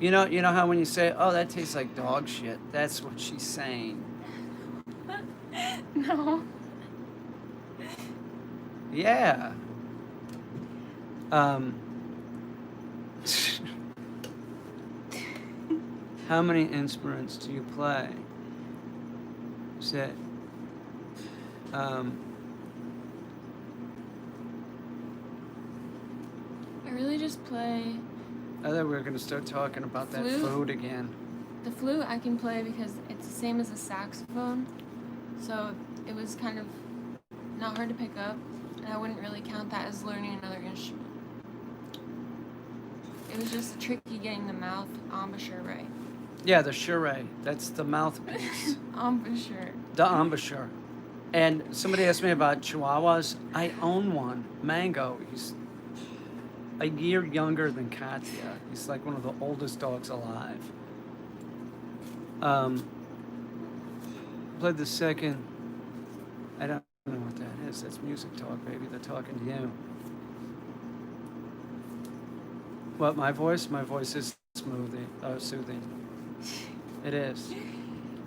you know how when you say, oh, that tastes like dog shit, that's what she's saying. No. Yeah. How many instruments do you play? Sit. I really just play. I thought we were going to start talking about that Flute? food again. The flute I can play because it's the same as a saxophone, so it was kind of not hard to pick up, and I wouldn't really count that as learning another instrument. It was just tricky getting the mouth embouchure right. Yeah, the shure. That's the mouthpiece. Embouchure. The embouchure. And somebody asked me about Chihuahuas. I own one. Mango. He's a year younger than Katya. He's like one of the oldest dogs alive. Played the second. I don't know what that is. That's music talk, baby. They're talking to you. What, my voice? My voice is soothing. It is.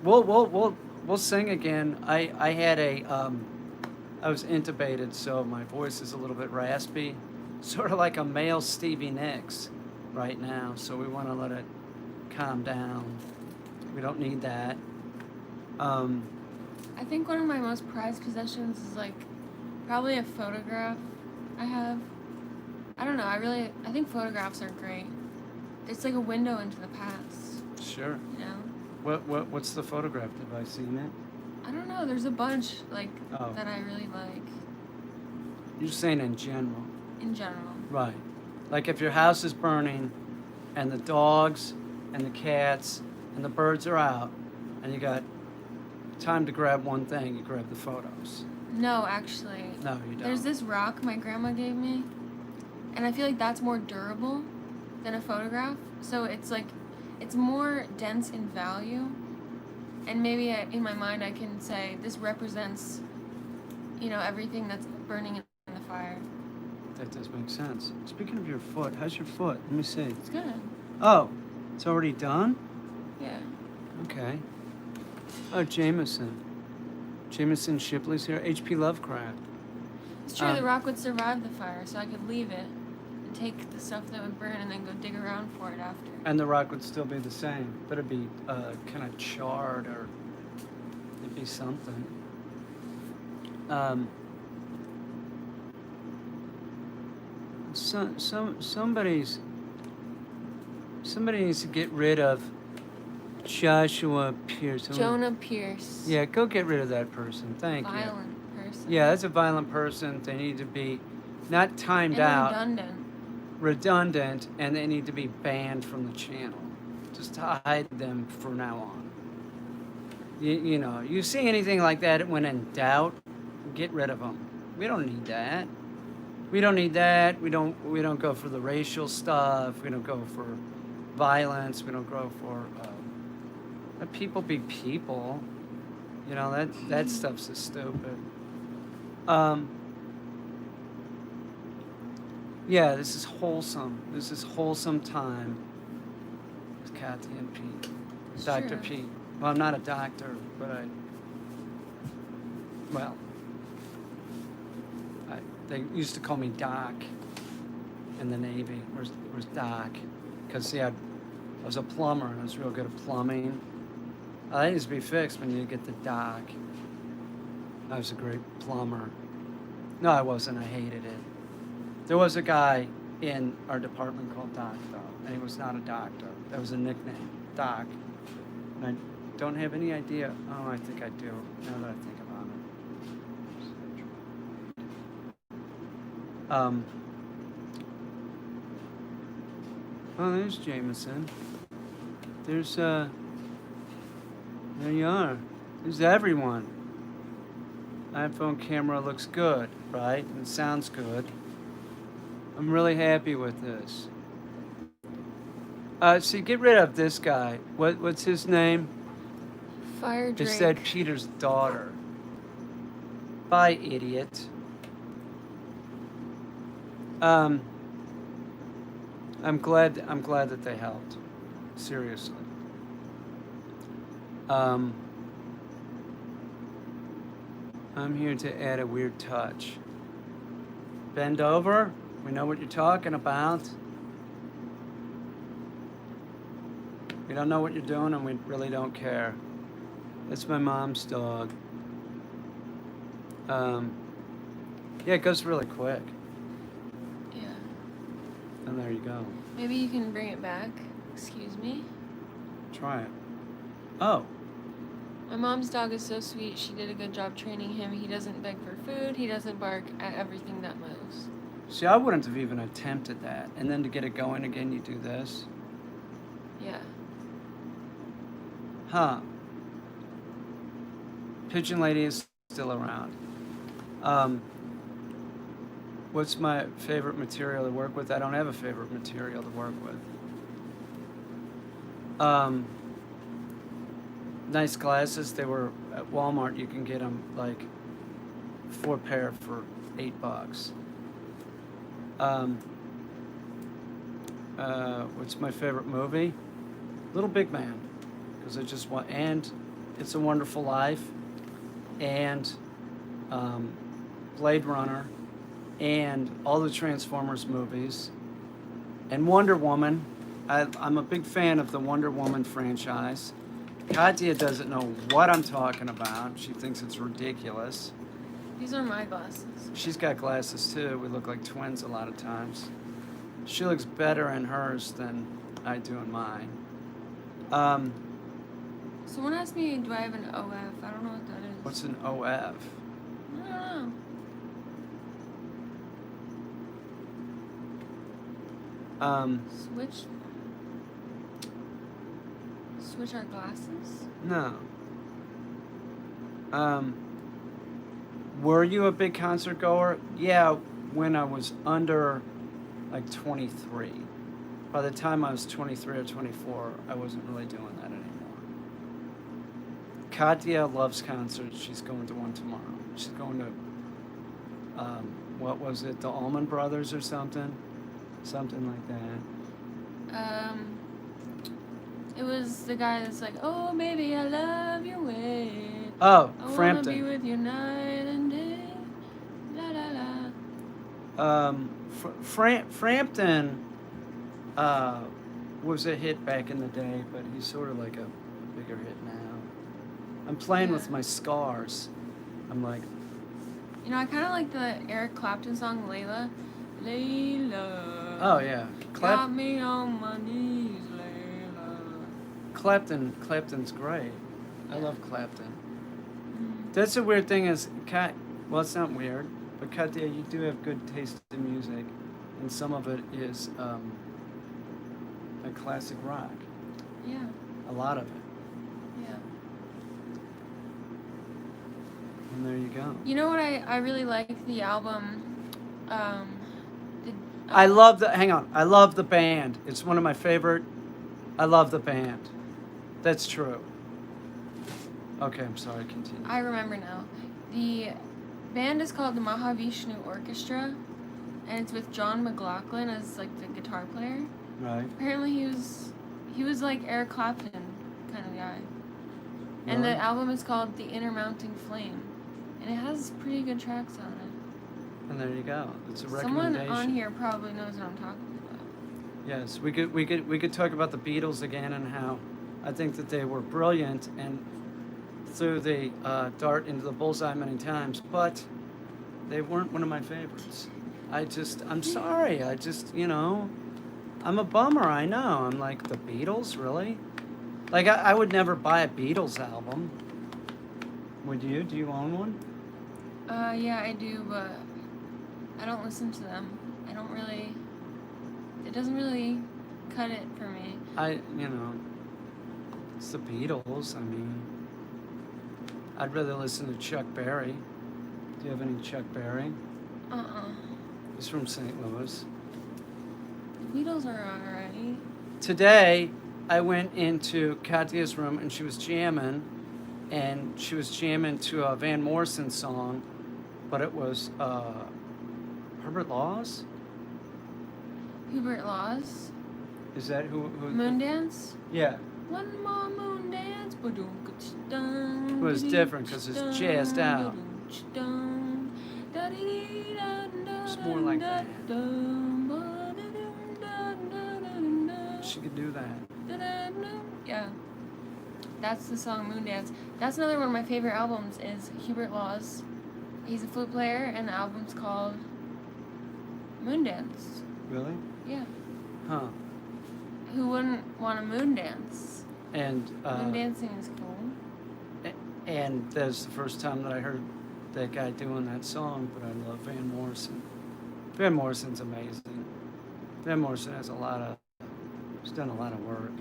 We'll sing again. I had I was intubated, so my voice is a little bit raspy, sort of like a male Stevie Nicks right now. So we want to let it calm down. We don't need that. I think one of my most prized possessions is like probably a photograph I have. I don't know. I think photographs are great. It's like a window into the past. Sure. You know. What's the photograph? Have I seen it? I don't know. There's a bunch like Oh. that I really like. You're saying in general. in general. Right. Like if your house is burning and the dogs and the cats and the birds are out and you got time to grab one thing, you grab the photos. No, actually. No, you don't. There's this rock my grandma gave me, and I feel like that's more durable than a photograph. So it's like, it's more dense in value. And maybe in my mind I can say this represents, everything that's burning in the fire. That does make sense. Speaking of your foot, how's your foot? Let me see. It's good. Oh, it's already done? Yeah. Okay. Oh, Jameson. Jameson Shipley's here. H.P. Lovecraft. It's true, the rock would survive the fire, so I could leave it and take the stuff that would burn and then go dig around for it after. And the rock would still be the same, but it'd be kind of charred, or it'd be something. Somebody needs to get rid of Joshua Pierce. Jonah Pierce. Yeah, go get rid of that person. Thank you. Violent person. Yeah, that's a violent person. They need to be not timed and out, redundant, and they need to be banned from the channel. Just hide them from now on. You see anything like that when in doubt, get rid of them. We don't need that. We don't need that. We don't go for the racial stuff. We don't go for violence. We don't go for let people be people. That stuff's just stupid. Yeah, this is wholesome. This is wholesome time with Kathy and Pete. It's Dr. true. Pete. Well, I'm not a doctor, but they used to call me Doc in the Navy. Where's Doc? Because, see, I was a plumber and I was real good at plumbing. That needs to be fixed when you get the Doc. I was a great plumber. No, I wasn't. I hated it. There was a guy in our department called Doc, though, and he was not a doctor. That was a nickname, Doc. And I don't have any idea. Oh, I think I do, now that I think about it. Oh, there's Jameson. There's, there you are. There's everyone. iPhone camera looks good, right? And sounds good. I'm really happy with this. See, get rid of this guy. What's his name? Fire Drake. It said Peter's daughter. Bye, idiot. I'm glad that they helped. Seriously. I'm here to add a weird touch. Bend over. We know what you're talking about. We don't know what you're doing, and we really don't care. It's my mom's dog. Yeah, it goes really quick. Yeah. And there you go. Maybe you can bring it back. Excuse me? Try it. Oh. My mom's dog is so sweet. She did a good job training him. He doesn't beg for food. He doesn't bark at everything that moves. See, I wouldn't have even attempted that. And then to get it going again, you do this. Yeah. Huh. Pigeon Lady is still around. What's my favorite material to work with? I don't have a favorite material to work with. Nice glasses. They were at Walmart. You can get them like 4 pair for $8. What's my favorite movie? Little Big Man, because I just want, and It's a Wonderful Life, and Blade Runner, and all the Transformers movies, and Wonder Woman. I'm a big fan of the Wonder Woman franchise. Katya doesn't know what I'm talking about. She thinks it's ridiculous. These are my glasses. She's got glasses too. We look like twins a lot of times. She looks better in hers than I do in mine. Someone asked me, do I have an OF? I don't know what that is. What's an OF? I don't know. Switch. Switch our glasses. No. Were you a big concert goer? Yeah, when I was under like 23. By the time I was 23 or 24, I wasn't really doing that anymore. Katya loves concerts. She's going to one tomorrow. She's going to, what was it, the Allman Brothers or something? Something like that. It was the guy that's like, oh baby, I love your way. Oh, I wanna Frampton. be with you night and day. La la la. Frampton was a hit back in the day, but he's sort of like a bigger hit now. I'm playing with my scars. I'm like, You know, I kind of like the Eric Clapton song Layla. Layla. oh yeah, Got me on my knees, Layla. Clapton's great. I love Clapton. That's the weird thing is, well, it's not weird, but Katya, you do have good taste in music, and some of it is like classic rock. Yeah. A lot of it. Yeah. And there you go. You know what I really like the album. I love I love the band. It's one of my favorite. I love the band. That's true. Okay, I'm sorry, continue. I remember now. The band is called the Mahavishnu Orchestra, and it's with John McLaughlin as like the guitar player. Right. Apparently he was like Eric Clapton kind of guy. And the Really? album is called The Inner Mounting Flame, and it has pretty good tracks on it. And there you go. It's a Someone recommendation. on here probably knows what I'm talking about. Yes, we could talk about the Beatles again and how I think that they were brilliant and threw the dart into the bullseye many times, but they weren't one of my favorites. I'm sorry. I'm a bummer. I know. I'm like, the Beatles, really? Like, I would never buy a Beatles album. Would you? Do you own one? Yeah, I do, but I don't listen to them. It doesn't really cut it for me. It's the Beatles. I mean, I'd rather listen to Chuck Berry. Do you have any Chuck Berry? He's from St. Louis. The Beatles are alright. Today, I went into Katya's room and she was jamming to a Van Morrison song, but it was Herbert Laws? Hubert Laws? Is that who? Moondance? Yeah. One more moon dance. It was different because it's jazzed out. It's more like that. She could do that. Yeah. That's the song Moondance. That's another one of my favorite albums is Hubert Laws. He's a flute player and the album's called Moondance. Really? Yeah. Huh. Who wouldn't want a moon dance? And Moon dancing is cool. and that's the first time that I heard that guy doing that song, but I love Van Morrison. Van Morrison's amazing. Van Morrison has he's done a lot of work.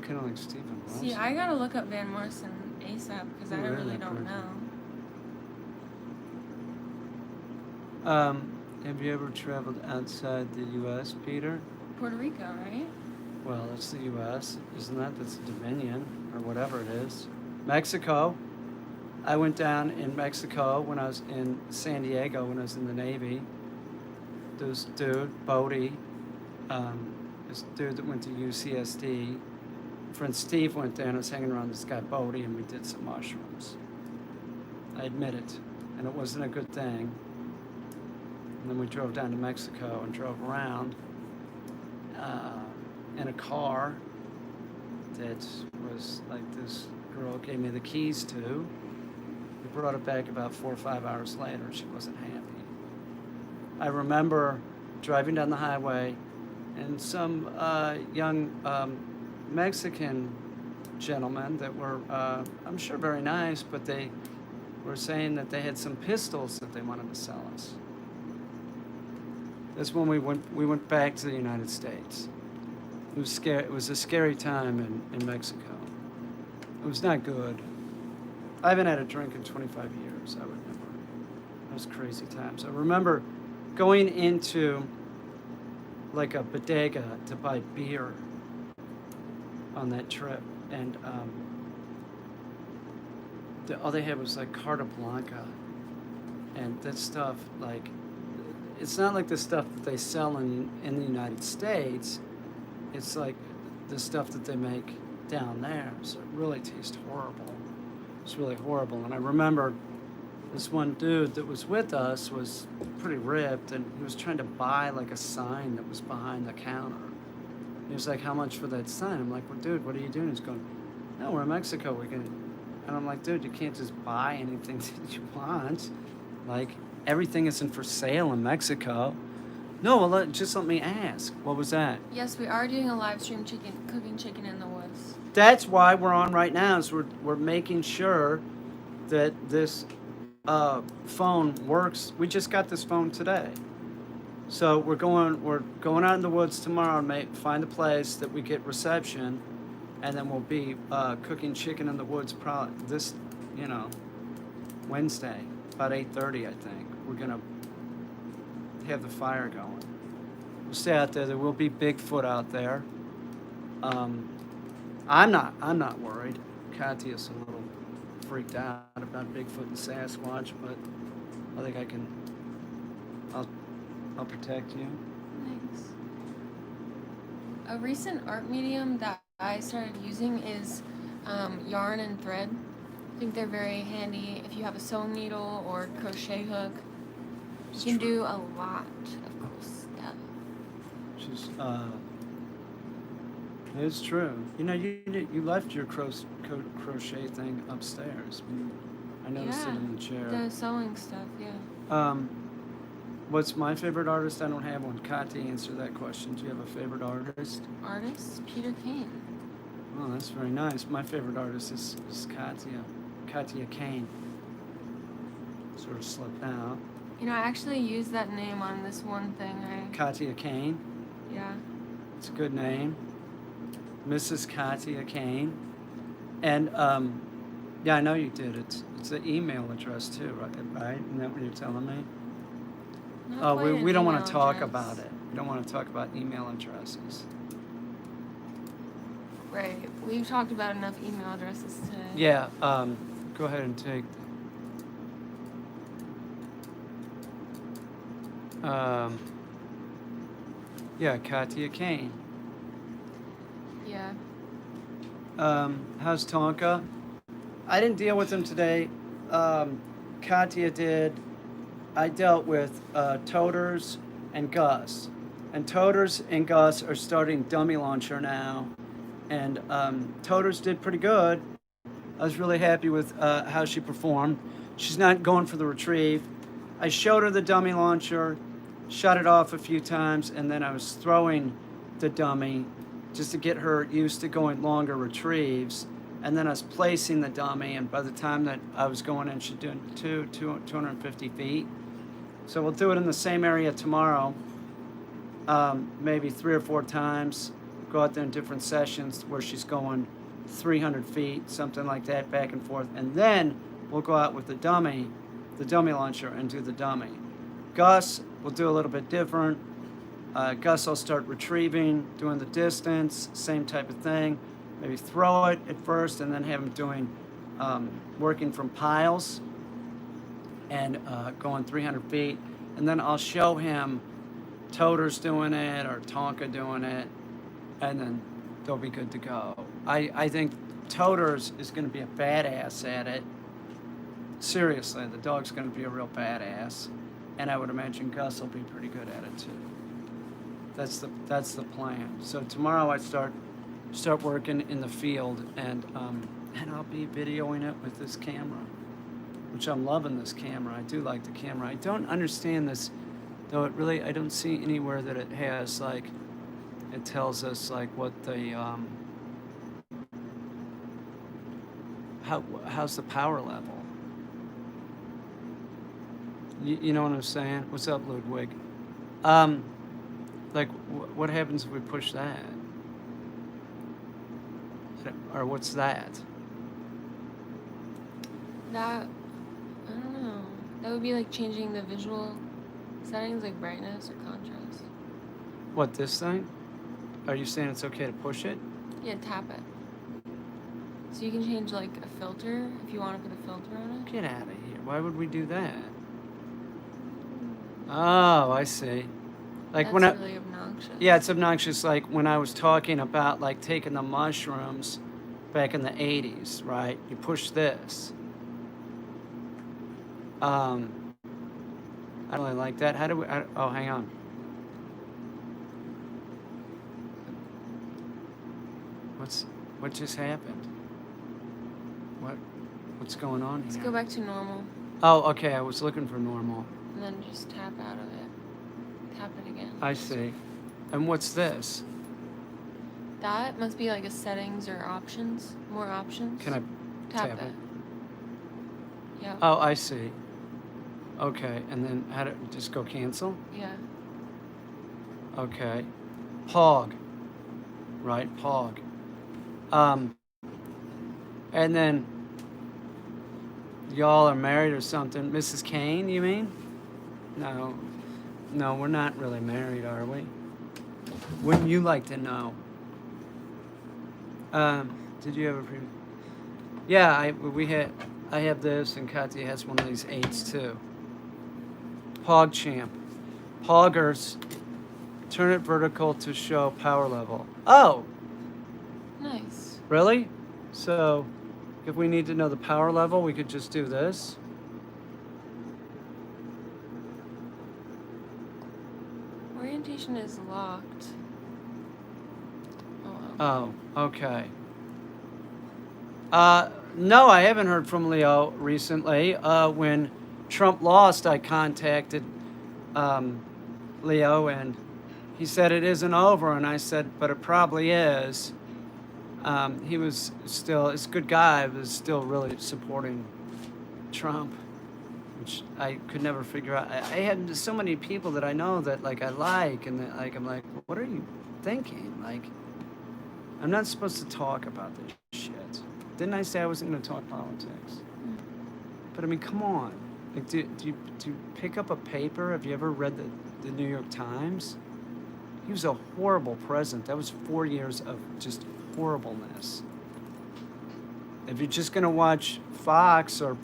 Kind of like Stephen Wilson. See, I gotta look up Van Morrison ASAP because I Oh, really really? don't know. Have you ever traveled outside the U.S., Peter? Puerto Rico, right? Well, it's the U.S., isn't that? That's the Dominion, or whatever it is. Mexico. I went down in Mexico when I was in San Diego when I was in the Navy. This dude, Bodie, this dude that went to UCSD. Friend Steve went there and I was hanging around this guy Bodie and we did some mushrooms. I admit it. And it wasn't a good thing. And then we drove down to Mexico and drove around in a car that was like this girl gave me the keys to. We brought it back about 4 or 5 hours later. She wasn't happy. I remember driving down the highway and some young Mexican gentlemen that were, I'm sure, very nice, but they were saying that they had some pistols that they wanted to sell us. That's when we went back to the United States. It was scary. It was a scary time in Mexico. It was not good. I haven't had a drink in 25 years. I would never. It was crazy times. I remember going into like a bodega to buy beer on that trip, and all they had was like Carta Blanca, and that stuff like it's not like the stuff that they sell in the United States. It's like the stuff that they make down there. So it really tastes horrible. It's really horrible. And I remember this one dude that was with us was pretty ripped, and he was trying to buy like a sign that was behind the counter. He was like, "How much for that sign?" I'm like, "Well, dude, what are you doing?" He's going, "No, we're in Mexico. We can." And I'm like, "Dude, you can't just buy anything that you want. Like, everything isn't for sale in Mexico." No, well, just let me ask. What was that? Yes, we are doing a live stream cooking chicken in the woods. That's why we're on right now. Is we're making sure that this phone works. We just got this phone today, so we're going out in the woods tomorrow and find a place that we get reception, and then we'll be cooking chicken in the woods probably this, Wednesday about 8:30. I think we're gonna have the fire going. We'll stay out there. There will be Bigfoot out there. I'm not worried. Katya's a little freaked out about Bigfoot and Sasquatch, but I think I'll protect you. Thanks. A recent art medium that I started using is yarn and thread. I think they're very handy if you have a sewing needle or crochet hook. You can do a lot of cool stuff. It's true. You left your crochet thing upstairs. I noticed it in the chair. The sewing stuff, yeah. What's my favorite artist? I don't have one. Katya, answer that question. Do you have a favorite artist? Artist? Peter Caine. Oh, that's very nice. My favorite artist is Katya Caine. Sort of slipped out. I actually used that name on this one thing. Katya Caine. Yeah. It's a good name. Mrs. Katya Caine. And yeah, I know you did. It's an email address too, right? Isn't that what you're telling me? We don't want to talk about it. We don't want to talk about email addresses. Right. We've talked about enough email addresses today. Yeah. Go ahead and take. Yeah, Katya Caine. Yeah. How's Tonka? I didn't deal with him today. Katya did. I dealt with Toters and Gus. And Toters and Gus are starting Dummy Launcher now. And Toters did pretty good. I was really happy with how she performed. She's not going for the retrieve. I showed her the Dummy Launcher, shut it off a few times, and then I was throwing the dummy just to get her used to going longer retrieves. And then I was placing the dummy, and by the time that I was going in, she's doing 250 feet. So we'll do it in the same area tomorrow, maybe 3 or 4 times. Go out there in different sessions where she's going 300 feet, something like that, back and forth. And then we'll go out with the dummy launcher, and do the dummy. Gus will do a little bit different. Gus will start retrieving, doing the distance, same type of thing. Maybe throw it at first, and then have him doing, working from piles and going 300 feet. And then I'll show him Toters doing it or Tonka doing it, and then they'll be good to go. I think Toters is going to be a badass at it. Seriously, the dog's going to be a real badass. And I would imagine Gus will be pretty good at it too. That's the plan. So tomorrow I start working in the field, and I'll be videoing it with this camera, which I'm loving this camera. I do like the camera. I don't understand this, though. I don't see anywhere that it has like, it tells us like what the how's the power level. You know what I'm saying? What's up, Ludwig? Um, like, what happens if we push that? Or what's that? That, I don't know. That would be like changing the visual settings, like brightness or contrast. What, this thing? Are you saying it's okay to push it? Yeah, tap it. So you can change like a filter if you want to put a filter on it. Get out of here. Why would we do that? Oh, I see. Like That's when I, really obnoxious. yeah, it's obnoxious. Like when I was talking about like taking the mushrooms back in the 80s, right? You push this. I don't really like that. How do we, oh, hang on. What just happened? What's going on Let's here? go back to normal Oh, okay. I was looking for normal. and then just tap out of it. Tap it again. I see. And what's this? That must be like a settings or options. More options. Can I tap tap it? it? Yeah. Oh, I see. Okay, and then how to just go cancel? Yeah. Okay. Pog. Right, pog. And then y'all are married or something. Mrs. Caine, you mean? No. No, we're not really married, are we? Wouldn't you like to know? Did you ever Yeah, I have this, and Katya has one of these 8s too. Pog champ. Poggers. Turn it vertical to show power level. Oh, Nice. really? So, if we need to know the power level, we could just do this. Orientation is locked. Oh well. Oh, okay. No, I haven't heard from Leo recently. When Trump lost, I contacted Leo, and he said it isn't over, and I said, but it probably is. He was still, it's a good guy, but was still really supporting Trump, which I could never figure out. I had so many people that I know that like I like, and that, like I'm like, what are you thinking? Like, I'm not supposed to talk about this shit. Didn't I say I wasn't going to talk politics? But I mean, come on. Like, do you pick up a paper? Have you ever read the New York Times? He was a horrible president. That was 4 years of just horribleness. If you're just going to watch Fox or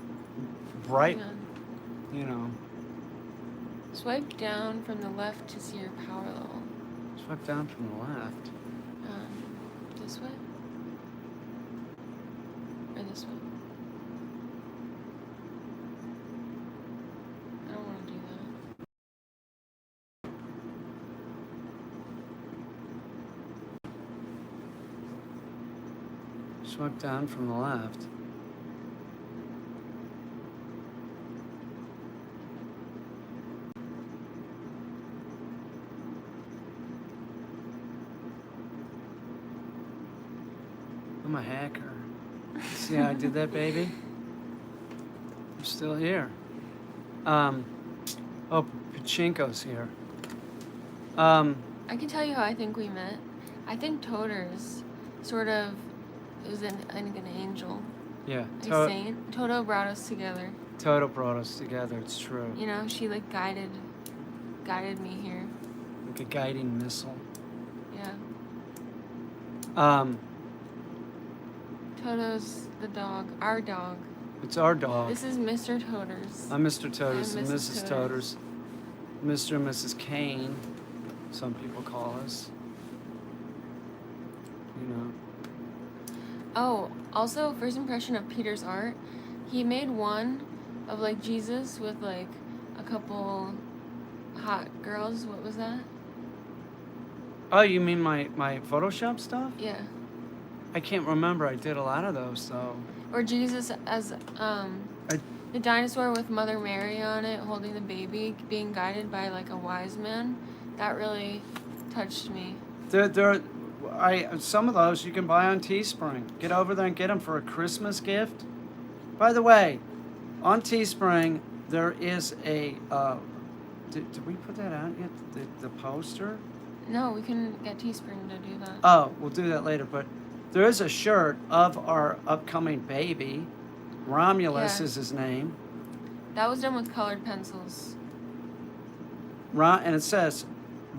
Bright, Hang on. you know, Swipe down from the left to see your power level. swipe down from the left. This way? Or this way? I don't want to do that. Swipe down from the left. I'm a hacker. See how I did that, baby? I'm still here. Oh, Pachinko's here. I can tell you how I think we met. I think Toter's sort of was like an angel, Yeah. a saint. Toto brought us together. Toto brought us together. It's true. You know, she like guided me here. Like a guiding missile. Yeah. Um, Toto's the dog, our dog. it's our dog. This is Mr. Toter's. I'm Mr. Toters I'm and Mrs. Mrs. Toters. Mr. and Mrs. Caine, some people call us. You know. Oh, also, first impression of Peter's art. He made one of like Jesus with like a couple hot girls. What was that? Oh, you mean my Photoshop stuff? Yeah. I can't remember. I did a lot of those though. Or Jesus as the dinosaur with Mother Mary on it, holding the baby, being guided by like a wise man. That really touched me. Some of those you can buy on Teespring. Get over there and get them for a Christmas gift. By the way, on Teespring there is a Did we put that out yet? The poster? No, we can get Teespring to do that. Oh, we'll do that later. But there is a shirt of our upcoming baby. Romulus Yeah. is his name. That was done with colored pencils. And it says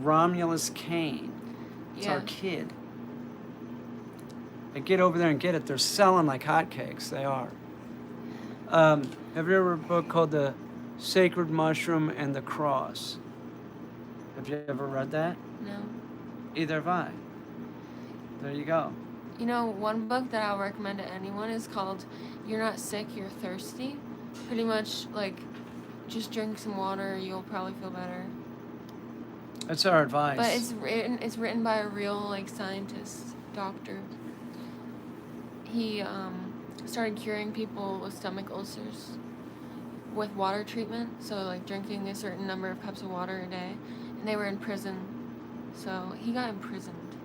Romulus Caine. It's our Yeah. kid. And get over there and get it. They're selling like hotcakes. They are. Have you ever read a book called The Sacred Mushroom and the Cross? Have you ever read that? No. Either have I. There you go. You know, one book that I'll recommend to anyone is called You're Not Sick, You're Thirsty. Pretty much like just drink some water, you'll probably feel better. That's our advice. But it's written by a real like scientist, doctor. He started curing people with stomach ulcers with water treatment, so like drinking a certain number of cups of water a day, and they were in prison. So he got imprisoned.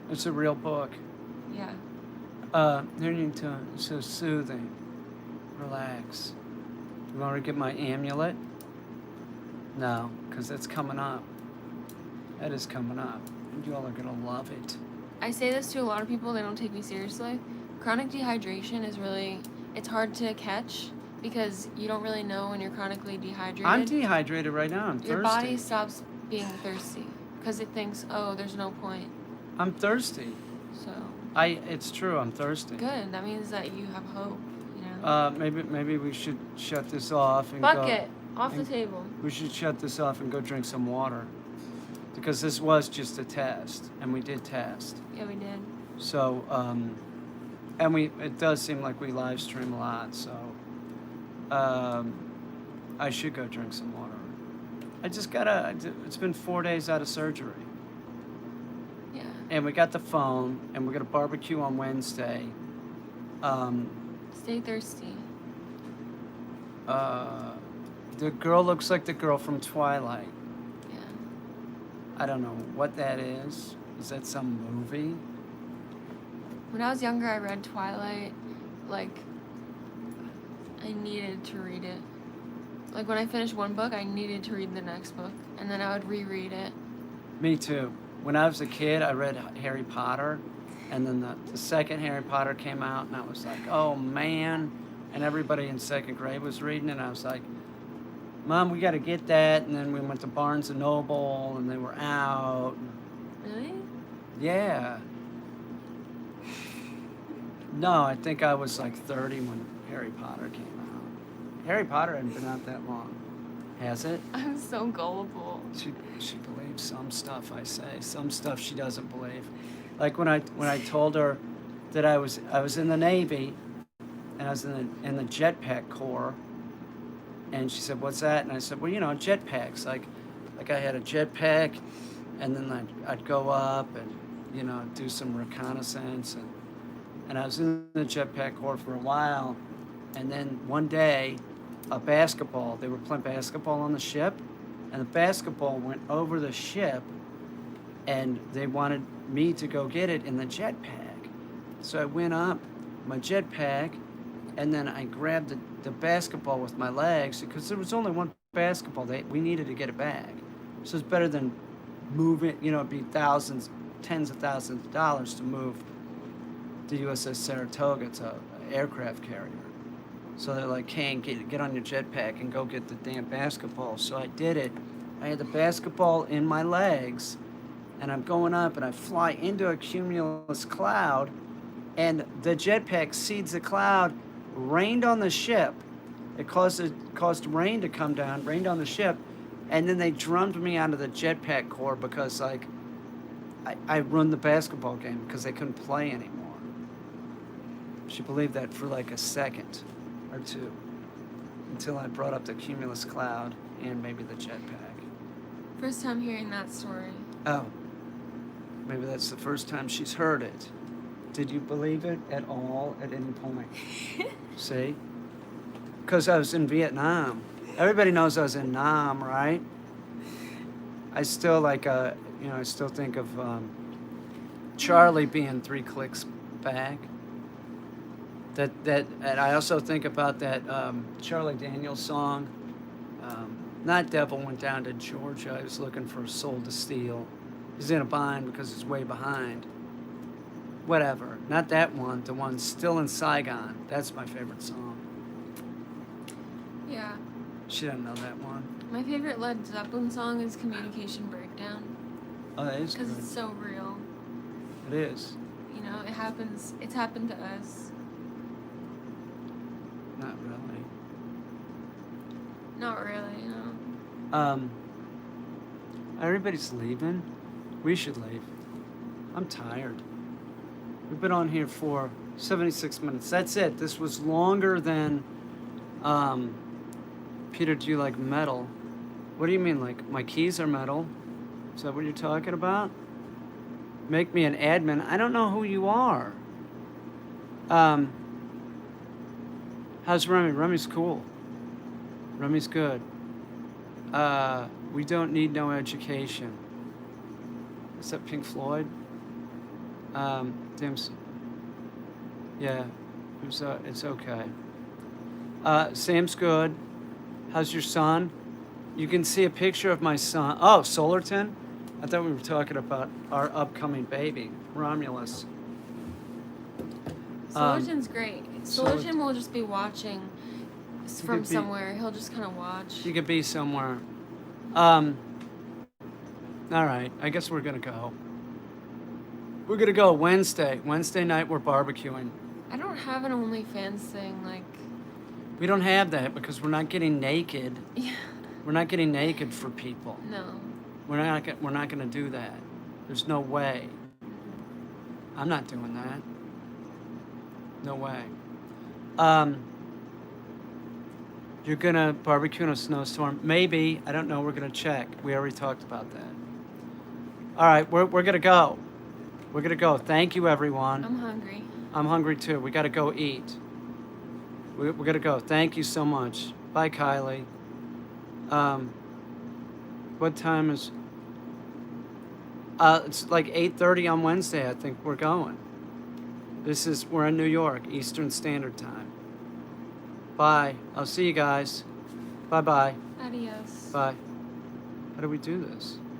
It's a real book. Yeah. They're into so soothing. Relax. You want to get my amulet? No, because that's coming up. That is coming up. And you all are gonna love it. I say this to a lot of people, they don't take me seriously. Chronic dehydration is it's hard to catch because you don't really know when you're chronically dehydrated. I'm dehydrated right now. I'm thirsty. Your body stops being thirsty because it thinks, oh, there's no point. I'm thirsty. So. It's true. I'm thirsty. Good. That means that you have hope. You know. Maybe we should shut this off and Bucket go, off the table. We should shut this off and go drink some water, because this was just a test, and we did test. Yeah, we did. So, and it does seem like we live stream a lot. So, I should go drink some water. It's been 4 days out of surgery. Yeah. And we got the phone, and we're gonna barbecue on Wednesday. Stay thirsty. The girl looks like the girl from Twilight. Yeah. I don't know what that is. Is that some movie? When I was younger, I read Twilight. Like, I needed to read it. Like, when I finished one book, I needed to read the next book. And then I would reread it. Me too. When I was a kid, I read Harry Potter. And then the second Harry Potter came out, and I was like, oh, man. And everybody in second grade was reading it, and I was like, Mom, we got to get that. And then we went to Barnes & Noble, and they were out. Really? Yeah. No, I think I was like 30 when Harry Potter came out. Harry Potter hadn't been out that long. Has it? I'm so gullible. She believes some stuff I say, some stuff she doesn't believe. Like when I told her that I was in the Navy, and I was in the jetpack corps, and she said, "What's that?" And I said, "Well, jetpacks. Like I had a jetpack, and then I'd go up and do some reconnaissance, and I was in the jetpack corps for a while, and then one day, they were playing basketball on the ship, and the basketball went over the ship, and they wanted me to go get it in the jetpack. So I went up my jetpack, and then I grabbed the basketball with my legs, because there was only one basketball. We needed to get it back. So it's better than move it, it'd be thousands, tens of thousands of dollars to move the USS Saratoga. It's an aircraft carrier. So they're like, Caine, get on your jetpack and go get the damn basketball. So I did it. I had the basketball in my legs, and I'm going up, and I fly into a cumulus cloud, and the jetpack seeds the cloud, rained on the ship. It caused rain to come down, rained on the ship, and then they drummed me out of the jetpack corps because I run the basketball game because they couldn't play anymore. She believed that for like a second or two, until I brought up the cumulus cloud and maybe the jetpack. First time hearing that story. Oh, maybe that's the first time she's heard it. Did you believe it at all at any point? See? Because I was in Vietnam. Everybody knows I was in Nam, right? I still I still think of Charlie being 3 clicks back. And I also think about that Charlie Daniels song, That devil went down to Georgia. He was looking for a soul to steal. He's in a bind because he's way behind. Whatever. Not that one. The one Still in Saigon. That's my favorite song. Yeah. She doesn't know that one. My favorite Led Zeppelin song is Communication Breakdown. Oh, that is good. Because it's so real. It is. You know, it happens. It's happened to us. Not really. Not really, no. Everybody's leaving. We should leave. I'm tired. We've been on here for 76 minutes. That's it. This was longer than, Peter, do you like metal? What do you mean, like, my keys are metal? Is that what you're talking about? Make me an admin. I don't know who you are. How's Remy? Remy's cool. Remy's good. We don't need no education. Is that Pink Floyd? Yeah, it's okay. Sam's good. How's your son? You can see a picture of my son. Oh, Solarton? I thought we were talking about our upcoming baby, Romulus. Solarton's great. Solarton will just be watching from could be- somewhere. He'll just kind of watch. You could be somewhere. All right, I guess we're gonna go. We're gonna go Wednesday. Wednesday night we're barbecuing. I don't have an OnlyFans thing. Like, We don't have that because we're not getting naked. yeah, We're not getting naked for people. no. We're not gonna do that. There's no way. I'm not doing that. No way. You're gonna barbecue in a snowstorm? Maybe. I don't know. We're gonna check. We already talked about that. All right, we're gonna go. We're gonna go. Thank you, everyone. I'm hungry. I'm hungry too. We gotta go eat. We're gonna go. Thank you so much. Bye, Kylie. What time is? It's like 8:30 on Wednesday. I think we're going. We're in New York, Eastern Standard Time. Bye. I'll see you guys. Bye-bye. Adios. Bye. How do we do this?